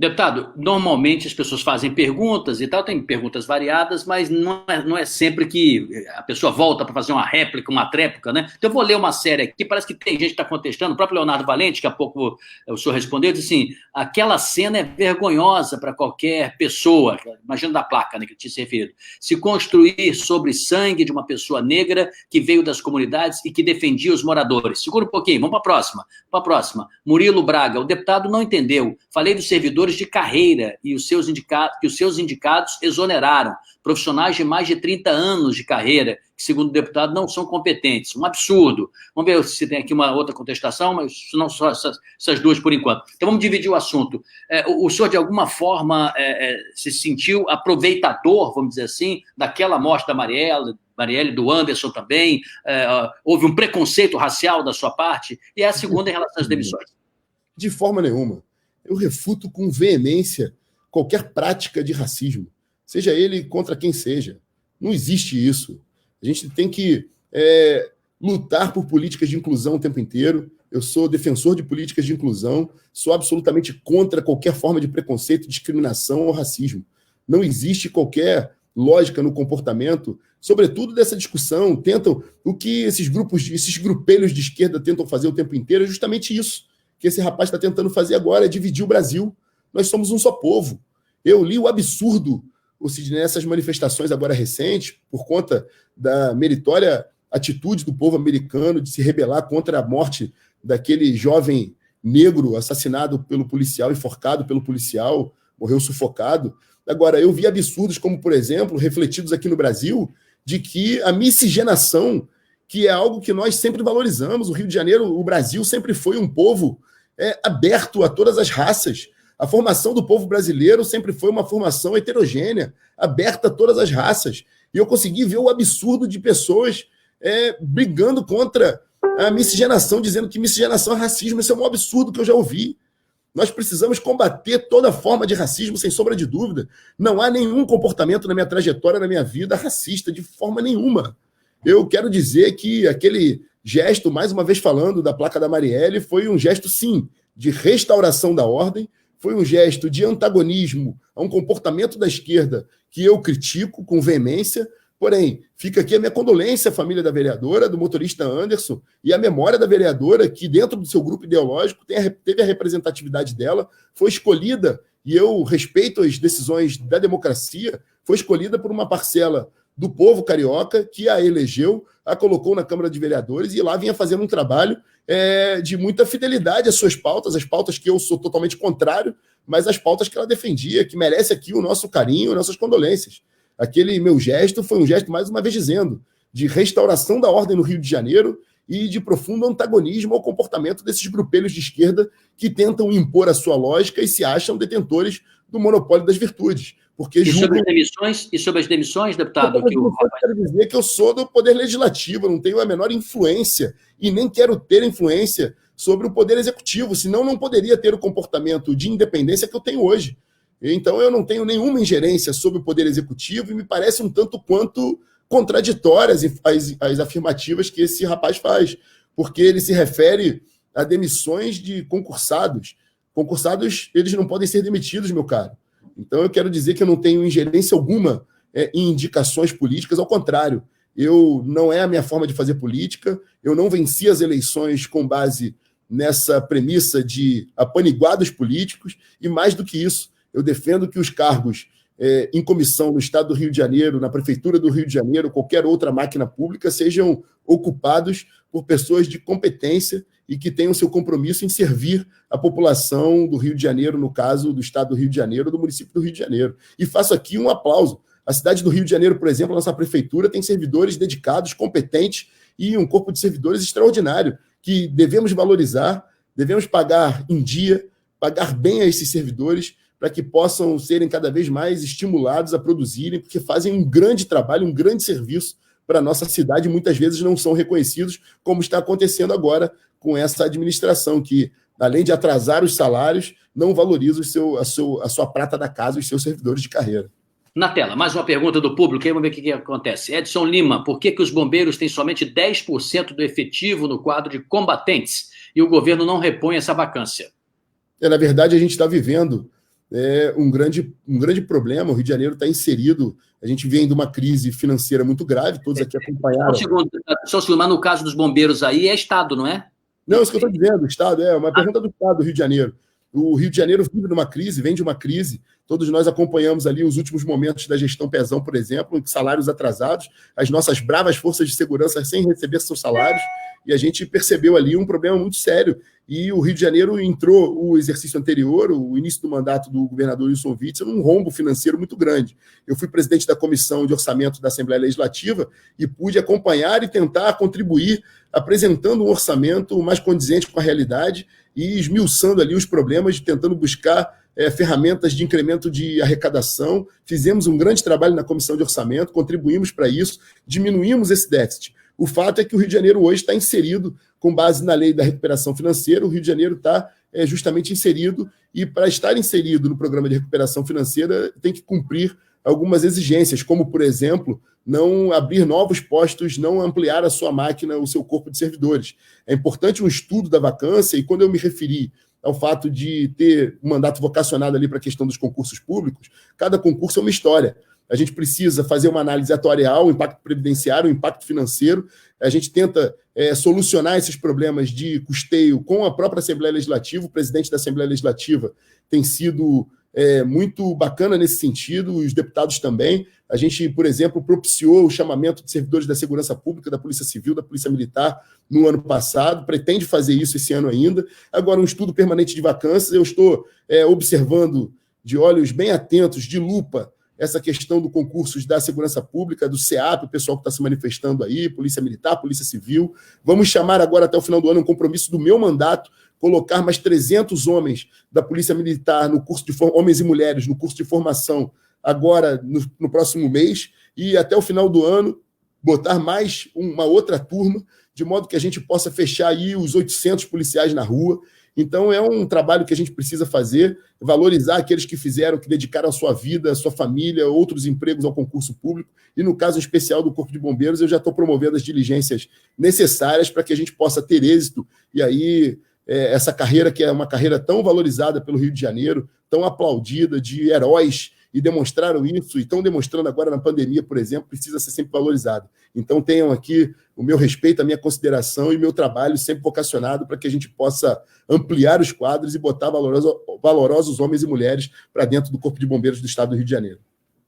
A: Deputado, normalmente as pessoas fazem perguntas e tal, tem perguntas variadas, mas não é sempre que a pessoa volta para fazer uma réplica, uma tréplica, né? Então eu vou ler uma série aqui, parece que tem gente que está contestando, o próprio Leonardo Valente, que há pouco o senhor respondeu, disse assim, aquela cena é vergonhosa para qualquer pessoa, imagina da placa, né, que tinha se referido, se construir sobre sangue de uma pessoa negra que veio das comunidades e que defendia os moradores. Segura um pouquinho, vamos para a próxima. Murilo Braga, o deputado não entendeu, falei dos servidores de carreira e os seus indicados exoneraram profissionais de mais de 30 anos de carreira, que, segundo o deputado, não são competentes. Um absurdo. Vamos ver se tem aqui uma outra contestação, mas não só essas duas por enquanto. Então, vamos dividir o assunto. O senhor, de alguma forma, se sentiu aproveitador, vamos dizer assim, daquela morte da Marielle, do Anderson também? Houve um preconceito racial da sua parte? E a segunda em relação às demissões.
B: De forma nenhuma. Eu refuto com veemência qualquer prática de racismo, seja ele contra quem seja. Não existe isso. A gente tem que lutar por políticas de inclusão o tempo inteiro. Eu sou defensor de políticas de inclusão, sou absolutamente contra qualquer forma de preconceito, discriminação ou racismo. Não existe qualquer lógica no comportamento, sobretudo dessa discussão. O que esses grupelhos de esquerda tentam fazer o tempo inteiro é justamente isso que esse rapaz está tentando fazer agora, é dividir o Brasil. Nós somos um só povo. Eu li o absurdo, nessas manifestações agora recentes, por conta da meritória atitude do povo americano de se rebelar contra a morte daquele jovem negro assassinado pelo policial, enforcado pelo policial, morreu sufocado. Agora, eu vi absurdos como, por exemplo, refletidos aqui no Brasil, de que a miscigenação, que é algo que nós sempre valorizamos, o Rio de Janeiro, o Brasil sempre foi um povo aberto a todas as raças. A formação do povo brasileiro sempre foi uma formação heterogênea, aberta a todas as raças. E eu consegui ver o absurdo de pessoas brigando contra a miscigenação, dizendo que miscigenação é racismo. Isso é um absurdo que eu já ouvi. Nós precisamos combater toda forma de racismo, sem sombra de dúvida. Não há nenhum comportamento na minha trajetória, na minha vida, racista, de forma nenhuma. Eu quero dizer que aquele gesto, mais uma vez falando da placa da Marielle, foi um gesto, sim, de restauração da ordem, foi um gesto de antagonismo a um comportamento da esquerda que eu critico com veemência. Porém, fica aqui a minha condolência à família da vereadora, do motorista Anderson, e a memória da vereadora, que dentro do seu grupo ideológico teve a representatividade dela, foi escolhida, e eu respeito as decisões da democracia, foi escolhida por uma parcela do povo carioca que a elegeu, a colocou na Câmara de Vereadores e lá vinha fazendo um trabalho de muita fidelidade às suas pautas, as pautas que eu sou totalmente contrário, mas as pautas que ela defendia, que merece aqui o nosso carinho, nossas condolências. Aquele meu gesto foi um gesto, mais uma vez dizendo, de restauração da ordem no Rio de Janeiro e de profundo antagonismo ao comportamento desses grupelhos de esquerda que tentam impor a sua lógica e se acham detentores do monopólio das virtudes. Porque
A: sobre as demissões, deputado?
B: Eu quero dizer que eu sou do Poder Legislativo, eu não tenho a menor influência e nem quero ter influência sobre o Poder Executivo, senão não poderia ter o comportamento de independência que eu tenho hoje. Então, eu não tenho nenhuma ingerência sobre o Poder Executivo e me parece um tanto quanto contraditórias as afirmativas que esse rapaz faz, porque ele se refere a demissões de concursados. Concursados, eles não podem ser demitidos, meu caro. Então, eu quero dizer que eu não tenho ingerência alguma em indicações políticas, ao contrário, não é a minha forma de fazer política, eu não venci as eleições com base nessa premissa de apaniguados políticos, e mais do que isso, eu defendo que os cargos em comissão no Estado do Rio de Janeiro, na Prefeitura do Rio de Janeiro, qualquer outra máquina pública, sejam ocupados por pessoas de competência e que tenham seu compromisso em servir a população do Rio de Janeiro, no caso do Estado do Rio de Janeiro, do município do Rio de Janeiro. E faço aqui um aplauso. A cidade do Rio de Janeiro, por exemplo, a nossa prefeitura tem servidores dedicados, competentes e um corpo de servidores extraordinário que devemos valorizar, devemos pagar em dia, pagar bem a esses servidores, para que possam serem cada vez mais estimulados a produzirem, porque fazem um grande trabalho, um grande serviço para a nossa cidade, e muitas vezes não são reconhecidos, como está acontecendo agora com essa administração, que, além de atrasar os salários, não valoriza a sua prata da casa, os seus servidores de carreira.
A: Na tela, mais uma pergunta do público, aí vamos ver o que acontece. Edson Lima, por que os bombeiros têm somente 10% do efetivo no quadro de combatentes e o governo não repõe essa vacância?
B: Na verdade, a gente está vivendo um grande problema. O Rio de Janeiro está inserido, a gente vem de uma crise financeira muito grave, todos aqui acompanharam.
A: Só um segundo, mas no caso dos bombeiros aí é Estado, não é?
B: Não, isso que eu estou dizendo, o Estado, uma pergunta do Estado do Rio de Janeiro. O Rio de Janeiro vive numa crise, vem de uma crise, todos nós acompanhamos ali os últimos momentos da gestão Pezão, por exemplo, salários atrasados, as nossas bravas forças de segurança sem receber seus salários, e a gente percebeu ali um problema muito sério. E o Rio de Janeiro entrou, o exercício anterior, o início do mandato do governador Wilson Witzel, num rombo financeiro muito grande. Eu fui presidente da Comissão de Orçamento da Assembleia Legislativa e pude acompanhar e tentar contribuir, apresentando um orçamento mais condizente com a realidade e esmiuçando ali os problemas, tentando buscar ferramentas de incremento de arrecadação. Fizemos um grande trabalho na Comissão de Orçamento, contribuímos para isso, diminuímos esse déficit. O fato é que o Rio de Janeiro hoje está inserido, com base na lei da recuperação financeira, o Rio de Janeiro está justamente inserido, e para estar inserido no programa de recuperação financeira tem que cumprir algumas exigências, como, por exemplo, não abrir novos postos, não ampliar a sua máquina, o seu corpo de servidores. É importante um estudo da vacância, e quando eu me referi ao fato de ter um mandato vocacionado ali para a questão dos concursos públicos, cada concurso é uma história. A gente precisa fazer uma análise atuarial, o impacto previdenciário, o impacto financeiro. A gente tenta solucionar esses problemas de custeio com a própria Assembleia Legislativa. O presidente da Assembleia Legislativa tem sido muito bacana nesse sentido, os deputados também. A gente, por exemplo, propiciou o chamamento de servidores da Segurança Pública, da Polícia Civil, da Polícia Militar no ano passado, pretende fazer isso esse ano ainda. Agora, um estudo permanente de vacâncias, eu estou observando de olhos bem atentos, de lupa, essa questão do concurso da Segurança Pública, do SEAP, o pessoal que está se manifestando aí, Polícia Militar, Polícia Civil. Vamos chamar agora, até o final do ano, um compromisso do meu mandato, colocar mais 300 homens da Polícia Militar, no curso de homens e mulheres, no curso de formação, agora no próximo mês, e até o final do ano, botar mais uma outra turma, de modo que a gente possa fechar aí os 800 policiais na rua. Então, é um trabalho que a gente precisa fazer, valorizar aqueles que fizeram, que dedicaram a sua vida, a sua família, outros empregos ao concurso público. E no caso especial do Corpo de Bombeiros, eu já estou promovendo as diligências necessárias para que a gente possa ter êxito e aí essa carreira que é uma carreira tão valorizada pelo Rio de Janeiro, tão aplaudida, de heróis, e demonstraram isso, e estão demonstrando agora na pandemia, por exemplo, precisa ser sempre valorizado. Então tenham aqui o meu respeito, a minha consideração e meu trabalho sempre vocacionado para que a gente possa ampliar os quadros e botar valorosos homens e mulheres para dentro do Corpo de Bombeiros do Estado do Rio de Janeiro.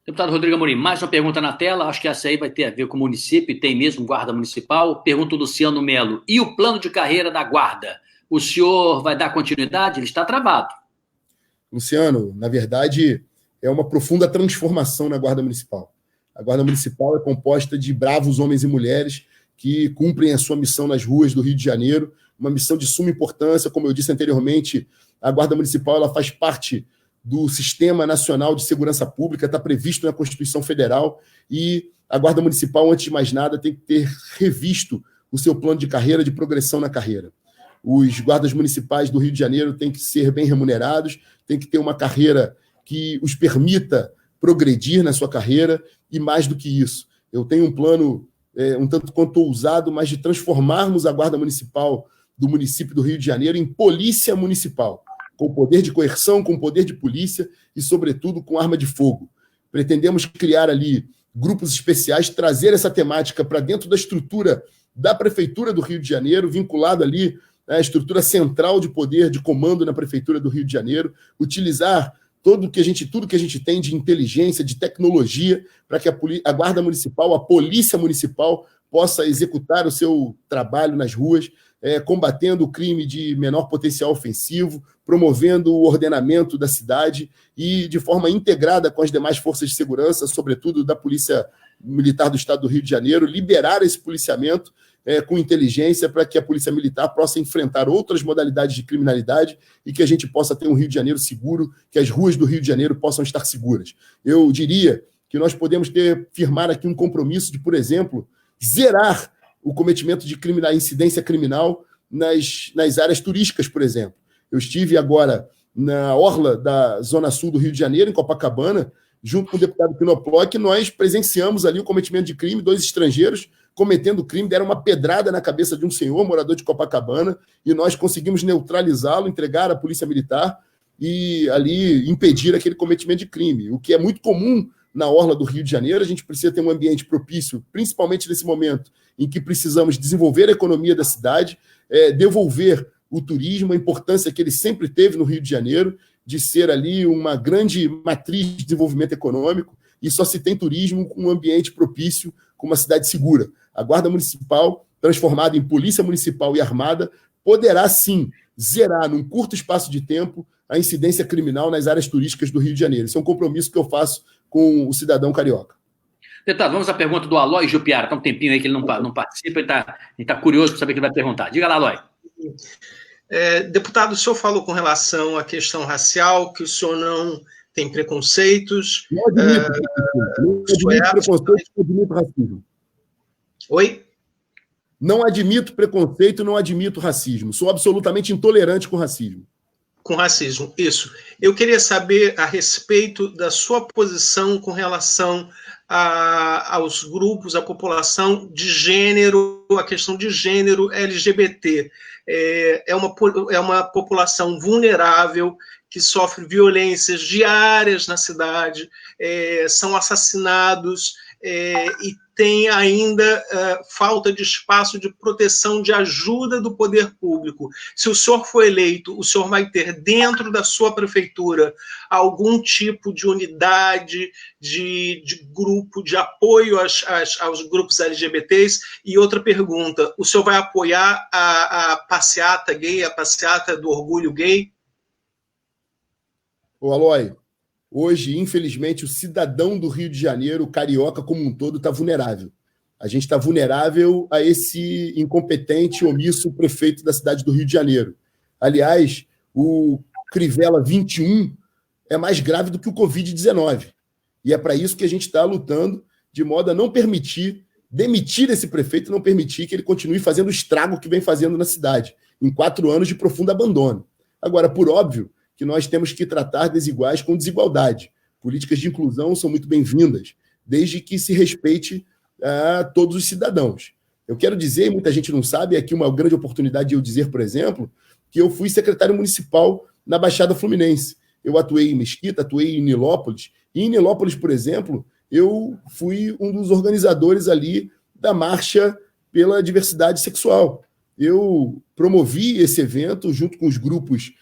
A: Deputado Rodrigo Amorim, mais uma pergunta na tela, acho que essa aí vai ter a ver com o município, tem mesmo guarda municipal. Pergunta o Luciano Melo, e o plano de carreira da guarda? O senhor vai dar continuidade? Ele está travado.
B: Luciano, na verdade, é uma profunda transformação na Guarda Municipal. A Guarda Municipal é composta de bravos homens e mulheres que cumprem a sua missão nas ruas do Rio de Janeiro, uma missão de suma importância. Como eu disse anteriormente, a Guarda Municipal ela faz parte do Sistema Nacional de Segurança Pública, está previsto na Constituição Federal, e a Guarda Municipal, antes de mais nada, tem que ter revisto o seu plano de carreira, de progressão na carreira. Os guardas municipais do Rio de Janeiro têm que ser bem remunerados, têm que ter uma carreira que os permita progredir na sua carreira, e mais do que isso, eu tenho um plano um tanto quanto ousado, mas de transformarmos a Guarda Municipal do município do Rio de Janeiro em polícia municipal, com poder de coerção, com poder de polícia e, sobretudo, com arma de fogo. Pretendemos criar ali grupos especiais, trazer essa temática para dentro da estrutura da Prefeitura do Rio de Janeiro, vinculado ali à estrutura central de poder, de comando na Prefeitura do Rio de Janeiro, utilizar tudo que a gente tem de inteligência, de tecnologia, para que a Guarda Municipal, a Polícia Municipal, possa executar o seu trabalho nas ruas, combatendo o crime de menor potencial ofensivo, promovendo o ordenamento da cidade e, de forma integrada com as demais forças de segurança, sobretudo da Polícia Militar do Estado do Rio de Janeiro, liberar esse policiamento com inteligência para que a Polícia Militar possa enfrentar outras modalidades de criminalidade e que a gente possa ter um Rio de Janeiro seguro, que as ruas do Rio de Janeiro possam estar seguras. Eu diria que nós podemos firmar aqui um compromisso de, por exemplo, zerar o cometimento de incidência criminal nas áreas turísticas, por exemplo. Eu estive agora na orla da Zona Sul do Rio de Janeiro, em Copacabana, junto com o deputado Pinoploc, nós presenciamos ali o cometimento de crime, 2 estrangeiros cometendo crime, deram uma pedrada na cabeça de um senhor, morador de Copacabana, e nós conseguimos neutralizá-lo, entregar à Polícia Militar e ali impedir aquele cometimento de crime, o que é muito comum na orla do Rio de Janeiro. A gente precisa ter um ambiente propício, principalmente nesse momento em que precisamos desenvolver a economia da cidade, devolver o turismo, a importância que ele sempre teve no Rio de Janeiro, de ser ali uma grande matriz de desenvolvimento econômico, e só se tem turismo com um ambiente propício, com uma cidade segura. A Guarda Municipal, transformada em Polícia Municipal e Armada, poderá sim zerar, num curto espaço de tempo, a incidência criminal nas áreas turísticas do Rio de Janeiro. Esse é um compromisso que eu faço com o cidadão carioca.
A: Deputado, vamos à pergunta do Aloy Jupiara. Está um tempinho aí que ele não participa, ele está curioso para saber o que ele vai perguntar. Diga lá, Aloy.
C: Deputado, o senhor falou com relação à questão racial, que o senhor não tem preconceitos.
B: Não admito preconceito, não admito racismo.
C: Oi?
B: Não admito preconceito, não admito racismo. Sou absolutamente intolerante com racismo.
C: Com racismo, isso. Eu queria saber a respeito da sua posição com relação aos grupos, à população de gênero, a questão de gênero LGBT. É uma população vulnerável que sofre violências diárias na cidade, são assassinados e tem ainda falta de espaço de proteção, de ajuda do poder público. Se o senhor for eleito, o senhor vai ter dentro da sua prefeitura algum tipo de unidade, de grupo de apoio aos grupos LGBTs? E outra pergunta, o senhor vai apoiar a passeata gay, a passeata do orgulho gay?
B: Ô, Aloy, hoje, infelizmente, o cidadão do Rio de Janeiro, o carioca como um todo, está vulnerável. A gente está vulnerável a esse incompetente, omisso prefeito da cidade do Rio de Janeiro. Aliás, o Crivella 21 é mais grave do que o Covid-19. E é para isso que a gente está lutando, de modo a não demitir esse prefeito, não permitir que ele continue fazendo o estrago que vem fazendo na cidade, em 4 anos de profundo abandono. Agora, por óbvio, que nós temos que tratar desiguais com desigualdade. Políticas de inclusão são muito bem-vindas, desde que se respeite a todos os cidadãos. Eu quero dizer, e muita gente não sabe, aqui uma grande oportunidade de eu dizer, por exemplo, que eu fui secretário municipal na Baixada Fluminense. Eu atuei em Mesquita, atuei em Nilópolis. E em Nilópolis, por exemplo, eu fui um dos organizadores ali da Marcha pela Diversidade Sexual. Eu promovi esse evento junto com os grupos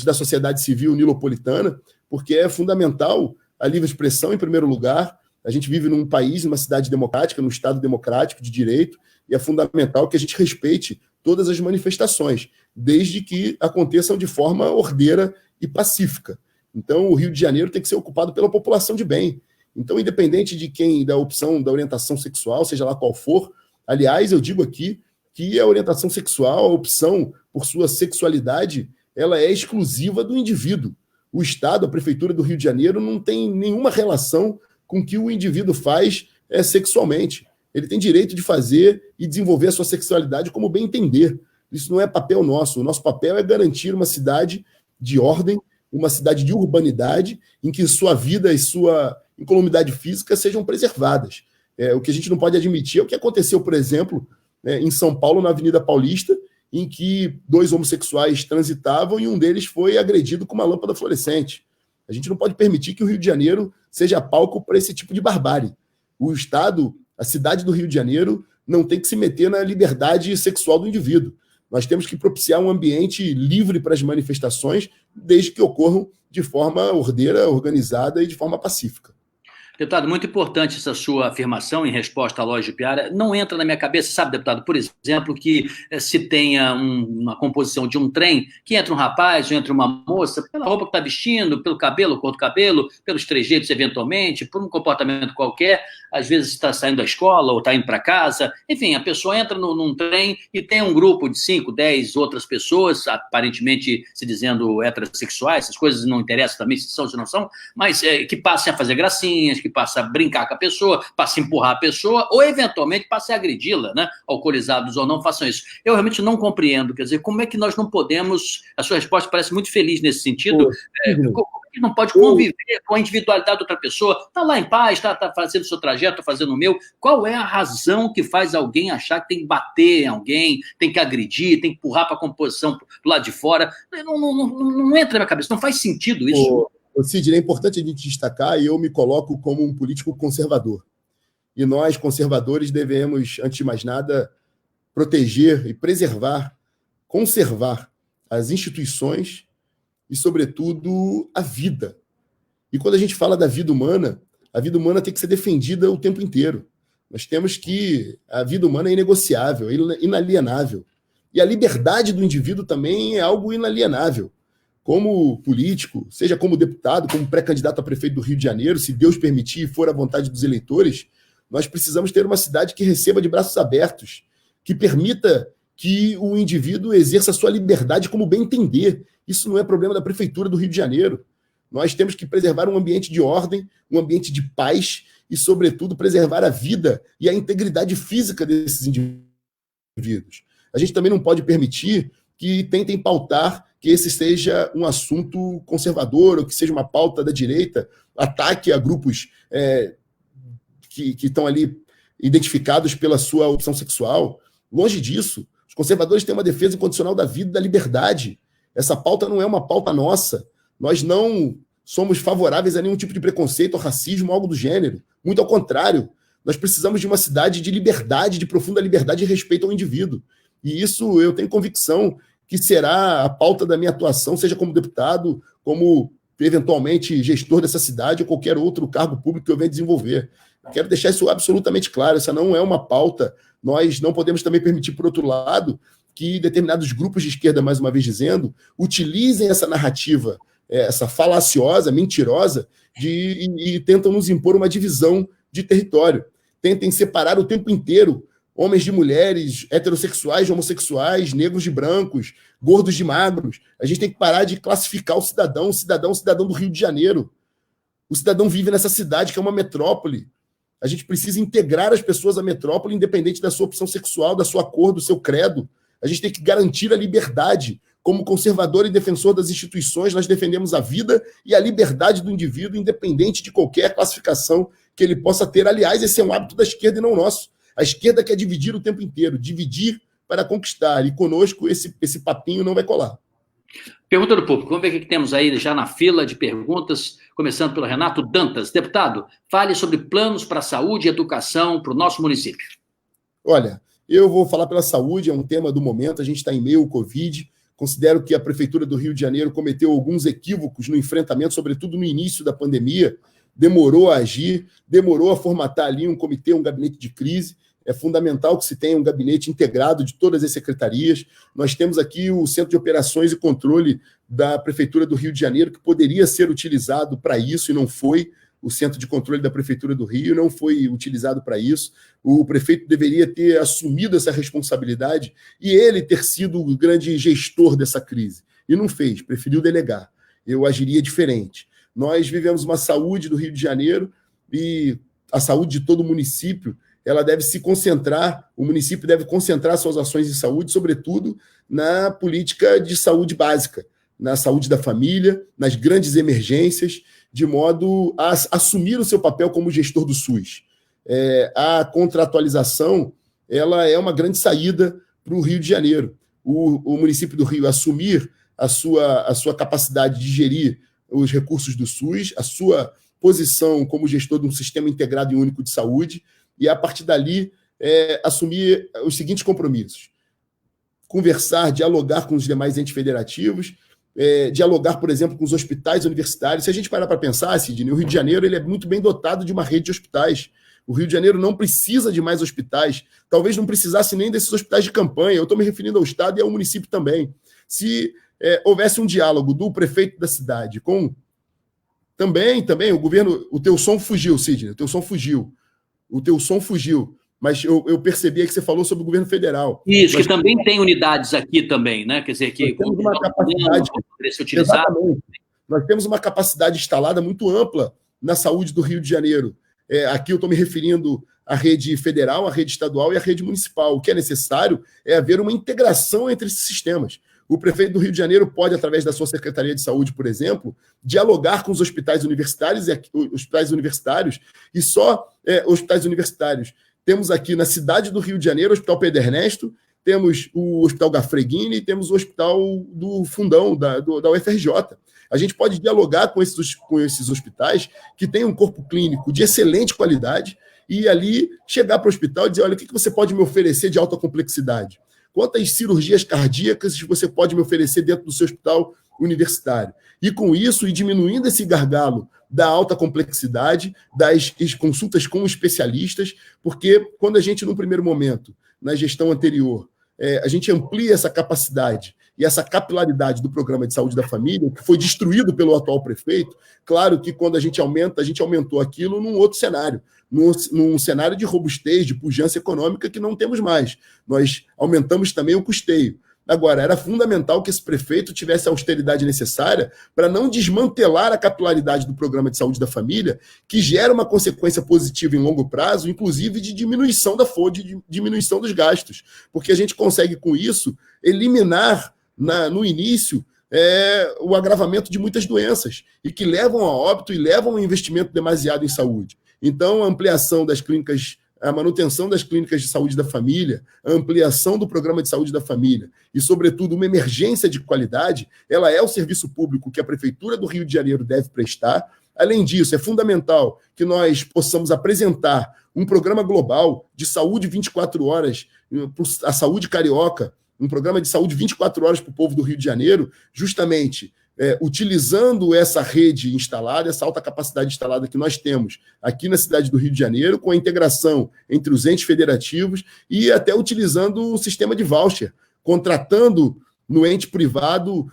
B: da sociedade civil nilopolitana, porque é fundamental a livre expressão, em primeiro lugar. A gente vive num país, numa cidade democrática, num Estado democrático de direito, e é fundamental que a gente respeite todas as manifestações, desde que aconteçam de forma ordeira e pacífica. Então, o Rio de Janeiro tem que ser ocupado pela população de bem. Então, independente de quem, da opção, da orientação sexual, seja lá qual for, aliás, eu digo aqui que a orientação sexual, a opção por sua sexualidade, ela é exclusiva do indivíduo. O Estado, a Prefeitura do Rio de Janeiro, não tem nenhuma relação com o que o indivíduo faz sexualmente. Ele tem direito de fazer e desenvolver a sua sexualidade como bem entender. Isso não é papel nosso. O nosso papel é garantir uma cidade de ordem, uma cidade de urbanidade, em que sua vida e sua incolumidade física sejam preservadas. O que a gente não pode admitir é o que aconteceu, por exemplo, em São Paulo, na Avenida Paulista, em que 2 homossexuais transitavam e um deles foi agredido com uma lâmpada fluorescente. A gente não pode permitir que o Rio de Janeiro seja palco para esse tipo de barbárie. O Estado, a cidade do Rio de Janeiro, não tem que se meter na liberdade sexual do indivíduo. Nós temos que propiciar um ambiente livre para as manifestações, desde que ocorram de forma ordeira, organizada e de forma pacífica.
A: Deputado, muito importante essa sua afirmação em resposta à loja de Piara. Não entra na minha cabeça, sabe, deputado, por exemplo, que se tenha uma composição de um trem, que entra um rapaz ou entra uma moça, pela roupa que está vestindo, pelo cabelo, cor do cabelo, pelos trejeitos, eventualmente, por um comportamento qualquer, às vezes está saindo da escola ou está indo para casa. Enfim, a pessoa entra num trem e tem um grupo de 5, 10 outras pessoas, aparentemente se dizendo heterossexuais, essas coisas não interessam também se são ou se não são, mas que passem a fazer gracinhas, que passa a brincar com a pessoa, passa a empurrar a pessoa, ou eventualmente passa a agredi-la, né? Alcoolizados ou não, façam isso. Eu realmente não compreendo, quer dizer, como é que nós não podemos, a sua resposta parece muito feliz nesse sentido, como é que não pode conviver com a individualidade da outra pessoa? Está lá em paz, está fazendo o seu trajeto, está fazendo o meu. Qual é a razão que faz alguém achar que tem que bater em alguém, tem que agredir, tem que empurrar para a composição do lado de fora? Não entra na minha cabeça, não faz sentido isso.
B: Sidney, é importante a gente destacar, e eu me coloco como um político conservador. E nós, conservadores, devemos, antes de mais nada, proteger e preservar, conservar as instituições e, sobretudo, a vida. E quando a gente fala da vida humana, a vida humana tem que ser defendida o tempo inteiro. Nós temos que... A vida humana é inegociável, é inalienável. E a liberdade do indivíduo também é algo inalienável. Como político, seja como deputado, como pré-candidato a prefeito do Rio de Janeiro, se Deus permitir e for a vontade dos eleitores, nós precisamos ter uma cidade que receba de braços abertos, que permita que o indivíduo exerça a sua liberdade como bem entender. Isso não é problema da Prefeitura do Rio de Janeiro. Nós temos que preservar um ambiente de ordem, um ambiente de paz e, sobretudo, preservar a vida e a integridade física desses indivíduos. A gente também não pode permitir que tentem pautar que esse seja um assunto conservador ou que seja uma pauta da direita, ataque a grupos que estão ali identificados pela sua opção sexual. Longe disso, os conservadores têm uma defesa incondicional da vida e da liberdade. Essa pauta não é uma pauta nossa. Nós não somos favoráveis a nenhum tipo de preconceito ou racismo, algo do gênero. Muito ao contrário, nós precisamos de uma cidade de liberdade, de profunda liberdade e respeito ao indivíduo. E isso eu tenho convicção que será a pauta da minha atuação, seja como deputado, como eventualmente gestor dessa cidade ou qualquer outro cargo público que eu venha desenvolver. Eu quero deixar isso absolutamente claro, essa não é uma pauta. Nós não podemos também permitir, por outro lado, que determinados grupos de esquerda, mais uma vez dizendo, utilizem essa narrativa, essa falaciosa, mentirosa, e tentam nos impor uma divisão de território. Tentem separar o tempo inteiro homens de mulheres, heterossexuais de homossexuais, negros de brancos, gordos de magros. A gente tem que parar de classificar o cidadão do Rio de Janeiro. O cidadão vive nessa cidade que é uma metrópole. A gente precisa integrar as pessoas à metrópole, independente da sua opção sexual, da sua cor, do seu credo. A gente tem que garantir a liberdade. Como conservador e defensor das instituições, nós defendemos a vida e a liberdade do indivíduo, independente de qualquer classificação que ele possa ter. Aliás, esse é um hábito da esquerda e não nosso. A esquerda quer dividir o tempo inteiro, dividir para conquistar. E conosco esse papinho não vai colar.
A: Pergunta do público. Vamos ver o que temos aí já na fila de perguntas, começando pelo Renato Dantas. Deputado, fale sobre planos para a saúde e educação para o nosso município.
B: Olha, eu vou falar pela saúde, é um tema do momento, a gente está em meio ao Covid. Considero que a Prefeitura do Rio de Janeiro cometeu alguns equívocos no enfrentamento, sobretudo no início da pandemia, demorou a agir, demorou a formatar ali um comitê, um gabinete de crise. É fundamental que se tenha um gabinete integrado de todas as secretarias. Nós temos aqui o Centro de Operações e Controle da Prefeitura do Rio de Janeiro, que poderia ser utilizado para isso e não foi. O Centro de Controle da Prefeitura do Rio não foi utilizado para isso. O prefeito deveria ter assumido essa responsabilidade e ele ter sido o grande gestor dessa crise. E não fez, preferiu delegar. Eu agiria diferente. Nós vivemos uma saúde do Rio de Janeiro e a saúde de todo o município, ela deve se concentrar, o município deve concentrar suas ações de saúde, sobretudo na política de saúde básica, na saúde da família, nas grandes emergências, de modo a assumir o seu papel como gestor do SUS. A contratualização, ela é uma grande saída para o Rio de Janeiro. O município do Rio assumir a sua capacidade de gerir os recursos do SUS, a sua posição como gestor de um sistema integrado e único de saúde, e, a partir dali, assumir os seguintes compromissos. Conversar, dialogar com os demais entes federativos, dialogar, por exemplo, com os hospitais universitários. Se a gente parar para pensar, Sidney, o Rio de Janeiro ele é muito bem dotado de uma rede de hospitais. O Rio de Janeiro não precisa de mais hospitais. Talvez não precisasse nem desses hospitais de campanha. Eu estou me referindo ao Estado e ao município também. Se houvesse um diálogo do prefeito da cidade com... Também, o governo... O teu som fugiu, Sidney, o teu som fugiu, mas eu percebi que você falou sobre o governo federal.
A: Isso, que também tem unidades aqui também, né? Quer dizer, que
B: temos uma capacidade... Exatamente. Nós temos uma capacidade instalada muito ampla na saúde do Rio de Janeiro. Aqui eu estou me referindo à rede federal, à rede estadual e à rede municipal. O que é necessário é haver uma integração entre esses sistemas. O prefeito do Rio de Janeiro pode, através da sua Secretaria de Saúde, por exemplo, dialogar com os hospitais universitários e só hospitais universitários. Temos aqui na cidade do Rio de Janeiro o Hospital Pedro Ernesto, temos o Hospital Gafreguini e temos o Hospital do Fundão, da UFRJ. A gente pode dialogar com esses hospitais que têm um corpo clínico de excelente qualidade e ali chegar para o hospital e dizer, olha, o que você pode me oferecer de alta complexidade? Quantas cirurgias cardíacas você pode me oferecer dentro do seu hospital universitário? E com isso, ir diminuindo esse gargalo da alta complexidade, das consultas com especialistas, porque quando a gente, num primeiro momento, na gestão anterior, a gente amplia essa capacidade e essa capilaridade do programa de saúde da família, que foi destruído pelo atual prefeito, claro que quando a gente aumentou aquilo num outro cenário, num cenário de robustez, de pujança econômica que não temos mais. Nós aumentamos também o custeio. Agora, era fundamental que esse prefeito tivesse a austeridade necessária para não desmantelar a capilaridade do programa de saúde da família, que gera uma consequência positiva em longo prazo, inclusive de diminuição da folha, de diminuição dos gastos, porque a gente consegue, com isso, eliminar no início o agravamento de muitas doenças e que levam a óbito e levam a investimento demasiado em saúde. Então, a ampliação das clínicas, a manutenção das clínicas de saúde da família, a ampliação do programa de saúde da família e, sobretudo, uma emergência de qualidade, ela é o serviço público que a Prefeitura do Rio de Janeiro deve prestar. Além disso, é fundamental que nós possamos apresentar um programa global de saúde 24 horas, a saúde carioca, um programa de saúde 24 horas para o povo do Rio de Janeiro, justamente utilizando essa rede instalada, essa alta capacidade instalada que nós temos aqui na cidade do Rio de Janeiro, com a integração entre os entes federativos e até utilizando o sistema de voucher, contratando no ente privado,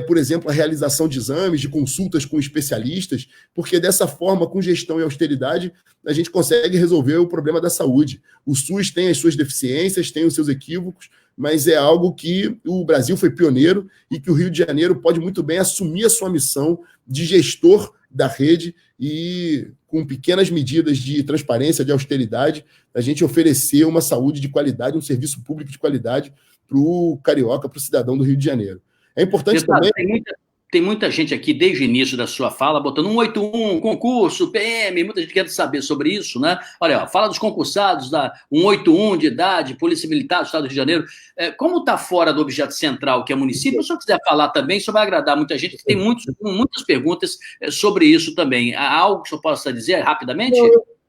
B: por exemplo, a realização de exames, de consultas com especialistas, porque dessa forma, com gestão e austeridade, a gente consegue resolver o problema da saúde. O SUS tem as suas deficiências, tem os seus equívocos, mas é algo que o Brasil foi pioneiro e que o Rio de Janeiro pode muito bem assumir a sua missão de gestor da rede e, com pequenas medidas de transparência, de austeridade, a gente oferecer uma saúde de qualidade, um serviço público de qualidade para o carioca, para o cidadão do Rio de Janeiro. É importante também...
A: Tem muita gente aqui, desde o início da sua fala, botando 181, concurso, PM, muita gente quer saber sobre isso, né? Olha, ó, fala dos concursados da 181 de idade, Polícia Militar do Estado do Rio de Janeiro. Como está fora do objeto central, que é município, se o senhor quiser falar também, isso vai agradar muita gente, que tem muitas perguntas sobre isso também. Há algo que o senhor possa dizer rapidamente?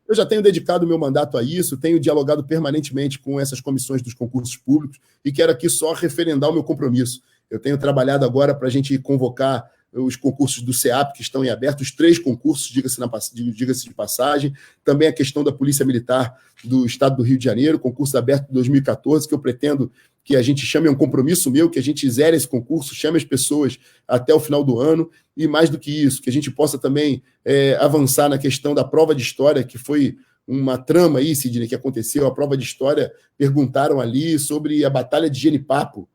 B: Eu já tenho dedicado o meu mandato a isso, tenho dialogado permanentemente com essas comissões dos concursos públicos e quero aqui só referendar o meu compromisso. Eu tenho trabalhado agora para a gente convocar os concursos do CEAP, que estão em aberto, os 3 concursos, diga-se de passagem, também a questão da Polícia Militar do Estado do Rio de Janeiro, concurso aberto de 2014, que eu pretendo que a gente chame, é um compromisso meu, que a gente zere esse concurso, chame as pessoas até o final do ano, e mais do que isso, que a gente possa também avançar na questão da prova de história, que foi uma trama aí, Sidney, que aconteceu, a prova de história, perguntaram ali sobre a Batalha de Genipapo.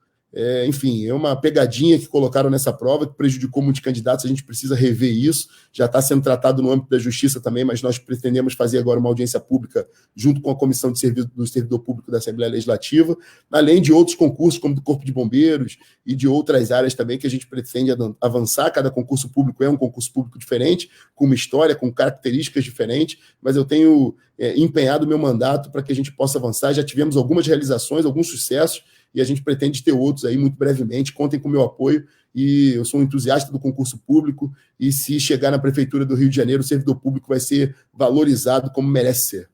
B: Enfim, é uma pegadinha que colocaram nessa prova, que prejudicou muitos candidatos, a gente precisa rever isso, já está sendo tratado no âmbito da Justiça também, mas nós pretendemos fazer agora uma audiência pública junto com a Comissão de Serviço do Servidor Público da Assembleia Legislativa, além de outros concursos, como do Corpo de Bombeiros e de outras áreas também que a gente pretende avançar. Cada concurso público é um concurso público diferente, com uma história, com características diferentes, mas eu tenho empenhado o meu mandato para que a gente possa avançar. Já tivemos algumas realizações, alguns sucessos, e a gente pretende ter outros aí muito brevemente. Contem com o meu apoio, e eu sou um entusiasta do concurso público, e se chegar na Prefeitura do Rio de Janeiro, o servidor público vai ser valorizado como merece ser.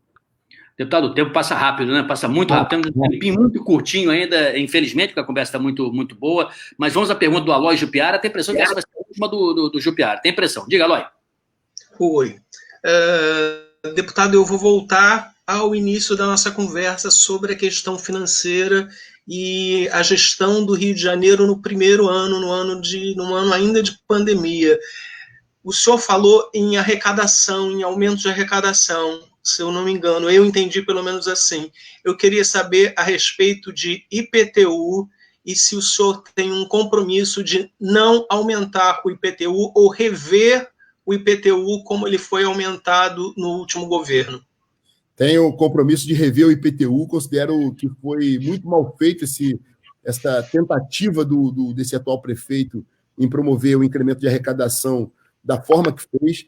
A: Deputado, o tempo passa rápido, né? Passa muito rápido. Temos um tempinho muito curtinho ainda, infelizmente, porque a conversa está muito, muito boa. Mas vamos à pergunta do Aloy Jupiara. Tem impressão que essa vai ser a última do Jupiara. Tem impressão. Diga, Aloy.
C: Oi. Deputado, eu vou voltar ao início da nossa conversa sobre a questão financeira e a gestão do Rio de Janeiro no primeiro ano, no ano ainda de pandemia. O senhor falou em arrecadação, em aumento de arrecadação, se eu não me engano, eu entendi pelo menos assim. Eu queria saber a respeito de IPTU e se o senhor tem um compromisso de não aumentar o IPTU ou rever o IPTU como ele foi aumentado no último governo.
B: Tenho o compromisso de rever o IPTU, considero que foi muito mal feito essa tentativa desse atual prefeito em promover o incremento de arrecadação da forma que fez.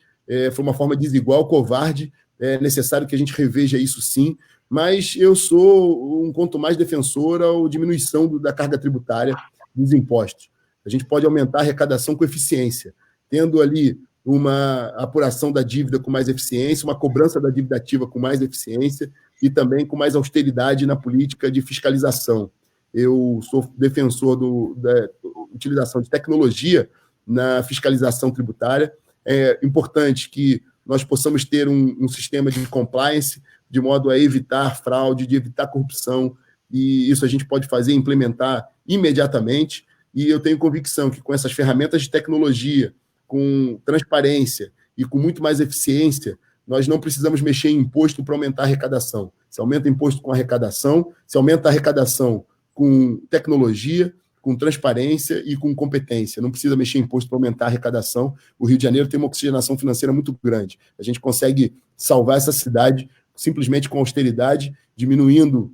B: Foi uma forma desigual, covarde. É necessário que a gente reveja isso sim, mas eu sou um quanto mais defensor à diminuição da carga tributária dos impostos. A gente pode aumentar a arrecadação com eficiência, tendo ali uma apuração da dívida com mais eficiência, uma cobrança da dívida ativa com mais eficiência e também com mais austeridade na política de fiscalização. Eu sou defensor da utilização de tecnologia na fiscalização tributária. É importante que nós possamos ter um sistema de compliance de modo a evitar fraude, de evitar corrupção, e isso a gente pode fazer e implementar imediatamente, e eu tenho convicção que com essas ferramentas de tecnologia, com transparência e com muito mais eficiência, nós não precisamos mexer em imposto para aumentar a arrecadação. Se aumenta imposto com arrecadação, se aumenta a arrecadação com tecnologia, com transparência e com competência. Não precisa mexer em imposto para aumentar a arrecadação. O Rio de Janeiro tem uma oxigenação financeira muito grande. A gente consegue salvar essa cidade simplesmente com austeridade, diminuindo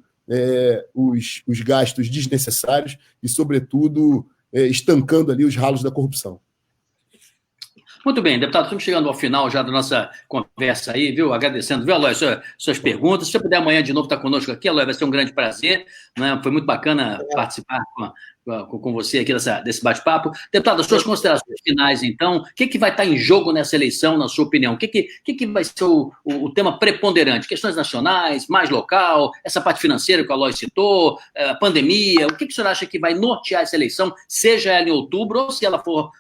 B: os gastos desnecessários e, sobretudo, estancando ali os ralos da corrupção.
A: Muito bem, deputado, estamos chegando ao final já da nossa conversa aí, viu? Agradecendo, viu, Aloy, suas perguntas. Se você puder amanhã de novo estar conosco aqui, Aloy, vai ser um grande prazer, né? Foi muito bacana participar com você aqui desse bate-papo. Deputado, as suas considerações finais, então, o que vai estar em jogo nessa eleição, na sua opinião? O que vai ser o tema preponderante? Questões nacionais, mais local, essa parte financeira que o Aloy citou, a pandemia, o que o senhor acha que vai nortear essa eleição, seja ela em outubro ou se ela for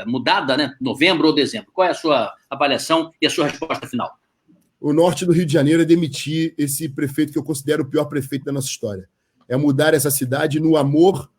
A: mudada, né, novembro ou dezembro? Qual é a sua avaliação e a sua resposta final?
B: O norte do Rio de Janeiro é demitir esse prefeito que eu considero o pior prefeito da nossa história. É mudar essa cidade no amor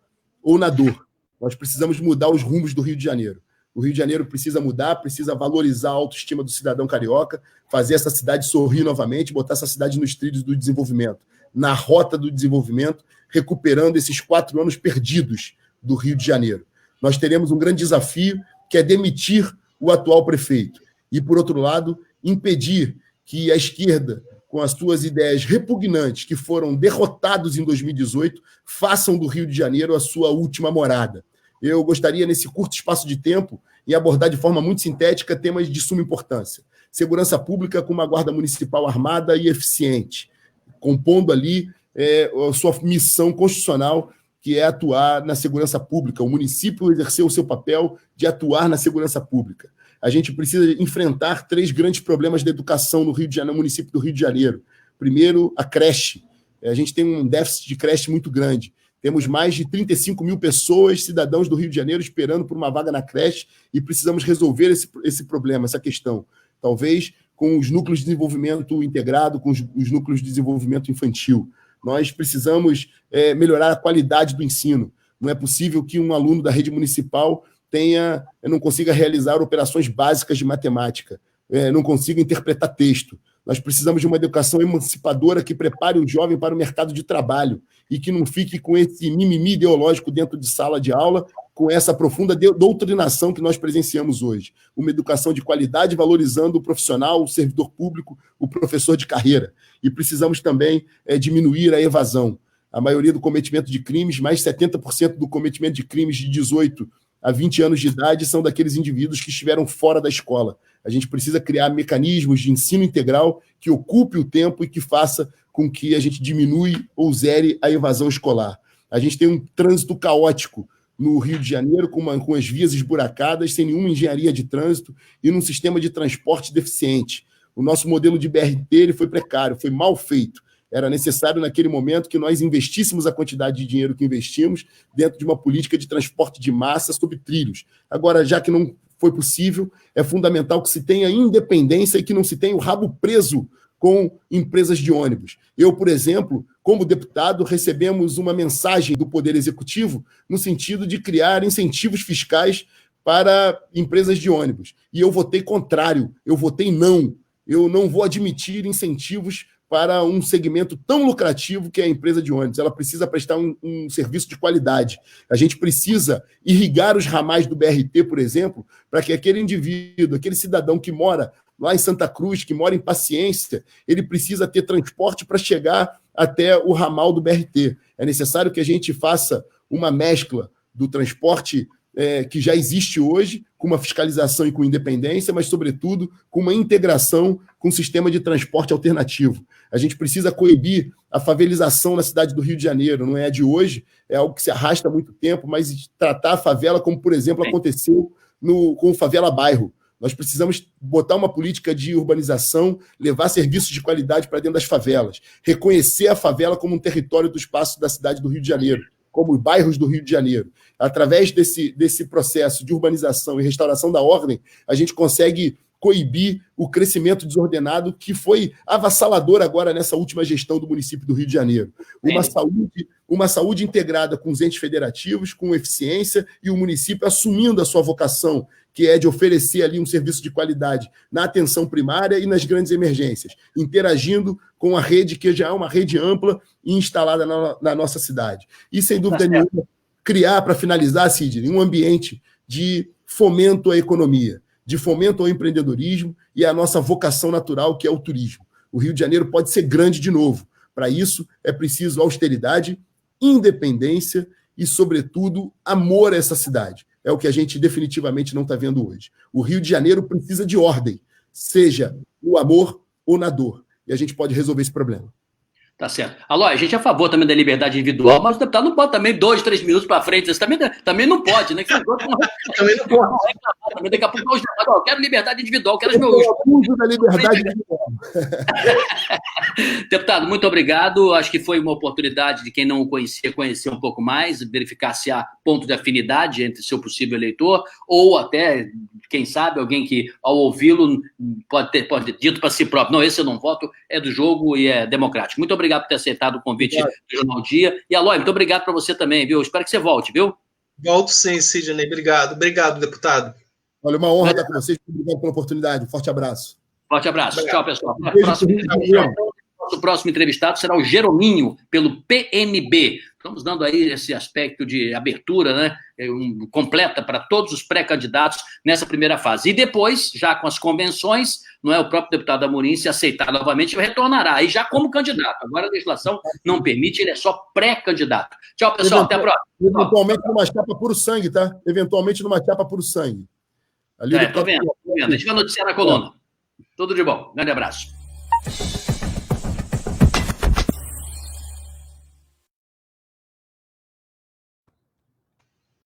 B: ou na dor. Nós precisamos mudar os rumos do Rio de Janeiro. O Rio de Janeiro precisa mudar, precisa valorizar a autoestima do cidadão carioca, fazer essa cidade sorrir novamente, botar essa cidade nos trilhos do desenvolvimento, na rota do desenvolvimento, recuperando esses 4 anos perdidos do Rio de Janeiro. Nós teremos um grande desafio, que é demitir o atual prefeito. E, por outro lado, impedir que a esquerda, com as suas ideias repugnantes, que foram derrotados em 2018, façam do Rio de Janeiro a sua última morada. eu gostaria, nesse curto espaço de tempo, em abordar de forma muito sintética temas de suma importância. Segurança pública com uma guarda municipal armada e eficiente, compondo ali a sua missão constitucional, que é atuar na segurança pública. O município exerceu o seu papel de atuar na segurança pública. A gente precisa enfrentar 3 grandes problemas da educação no Rio de Janeiro, no município do Rio de Janeiro. Primeiro, a creche. A gente tem um déficit de creche muito grande. Temos mais de 35 mil pessoas, cidadãos do Rio de Janeiro, esperando por uma vaga na creche e precisamos resolver esse problema, essa questão. Talvez com os núcleos de desenvolvimento integrado, com os núcleos de desenvolvimento infantil. Nós precisamos melhorar a qualidade do ensino. Não é possível que um aluno da rede municipal não consiga realizar operações básicas de matemática, não consiga interpretar texto. Nós precisamos de uma educação emancipadora que prepare o jovem para o mercado de trabalho e que não fique com esse mimimi ideológico dentro de sala de aula, com essa profunda doutrinação que nós presenciamos hoje. Uma educação de qualidade, valorizando o profissional, o servidor público, o professor de carreira. E precisamos também diminuir a evasão. A maioria do cometimento de crimes, mais de 70% do cometimento de crimes de 18 a 20 anos de idade são daqueles indivíduos que estiveram fora da escola. A gente precisa criar mecanismos de ensino integral que ocupe o tempo e que faça com que a gente diminui ou zere a evasão escolar. A gente tem um trânsito caótico no Rio de Janeiro, com as vias esburacadas, sem nenhuma engenharia de trânsito e num sistema de transporte deficiente. O nosso modelo de BRT ele foi precário, foi mal feito. Era necessário, naquele momento, que nós investíssemos a quantidade de dinheiro que investimos dentro de uma política de transporte de massa sobre trilhos. Agora, já que não foi possível, é fundamental que se tenha independência e que não se tenha o rabo preso com empresas de ônibus. Eu, por exemplo, como deputado, recebemos uma mensagem do Poder Executivo no sentido de criar incentivos fiscais para empresas de ônibus. E eu votei contrário, eu votei não. Eu não vou admitir incentivos para um segmento tão lucrativo que é a empresa de ônibus. Ela precisa prestar um serviço de qualidade. A gente precisa irrigar os ramais do BRT, por exemplo, para que aquele indivíduo, aquele cidadão que mora lá em Santa Cruz, que mora em Paciência, ele precisa ter transporte para chegar até o ramal do BRT. É necessário que a gente faça uma mescla do transporte que já existe hoje, com uma fiscalização e com independência, mas, sobretudo, com uma integração com o sistema de transporte alternativo. A gente precisa coibir a favelização na cidade do Rio de Janeiro, não é a de hoje, é algo que se arrasta há muito tempo, mas tratar a favela como, por exemplo, aconteceu com o Favela Bairro. Nós precisamos botar uma política de urbanização, levar serviços de qualidade para dentro das favelas, reconhecer a favela como um território do espaço da cidade do Rio de Janeiro, como bairros do Rio de Janeiro. Através desse processo de urbanização e restauração da ordem, a gente consegue coibir o crescimento desordenado que foi avassalador agora nessa última gestão do município do Rio de Janeiro. Uma saúde integrada com os entes federativos, com eficiência, e o município assumindo a sua vocação, que é de oferecer ali um serviço de qualidade na atenção primária e nas grandes emergências, interagindo com a rede que já é uma rede ampla e instalada na nossa cidade. E, sem dúvida nenhuma, criar, para finalizar, Sidney, um ambiente de fomento à economia, de fomento ao empreendedorismo e à nossa vocação natural, que é o turismo. O Rio de Janeiro pode ser grande de novo. Para isso, é preciso austeridade, independência e, sobretudo, amor a essa cidade. É o que a gente definitivamente não está vendo hoje. O Rio de Janeiro precisa de ordem, seja no amor ou na dor. E a gente pode resolver esse problema.
A: Tá certo. Alô, a gente é a favor também da liberdade individual, mas o deputado não pode também 2, 3 minutos para frente. Isso também não pode, né? Também não pode. Também daqui a pouco eu quero liberdade individual, quero os meus.
B: Abuso da liberdade individual.
A: Deputado, muito obrigado. Acho que foi uma oportunidade de quem não o conhecia conhecer um pouco mais, verificar se há ponto de afinidade entre seu possível eleitor, ou até, quem sabe, alguém que, ao ouvi-lo, pode ter dito para si próprio: não, esse eu não voto, é do jogo e é democrático. Muito obrigado por ter aceitado o convite do Jornal Dia. E, Aloy, muito obrigado para você também, viu? Espero que você volte, viu?
C: Volto sim, Sidney. Obrigado. Obrigado, deputado.
B: Olha, uma honra estar com vocês. Obrigado pela oportunidade. Um forte abraço.
A: Forte abraço.
C: Obrigado.
A: Tchau, pessoal. Até a próxima. nosso próximo entrevistado será o Jerominho, pelo PMB. Estamos dando aí esse aspecto de abertura, né, completa para todos os pré-candidatos nessa primeira fase. E depois, já com as convenções, não é, o próprio deputado Amorim, se aceitar novamente, retornará, aí já como candidato. Agora a legislação não permite, ele é só pré-candidato. Tchau, pessoal, até a próxima.
B: Eventualmente numa chapa puro sangue, tá? Eventualmente numa chapa puro sangue.
A: Tô vendo. A gente vai noticiar na coluna. Tudo de bom. Grande abraço.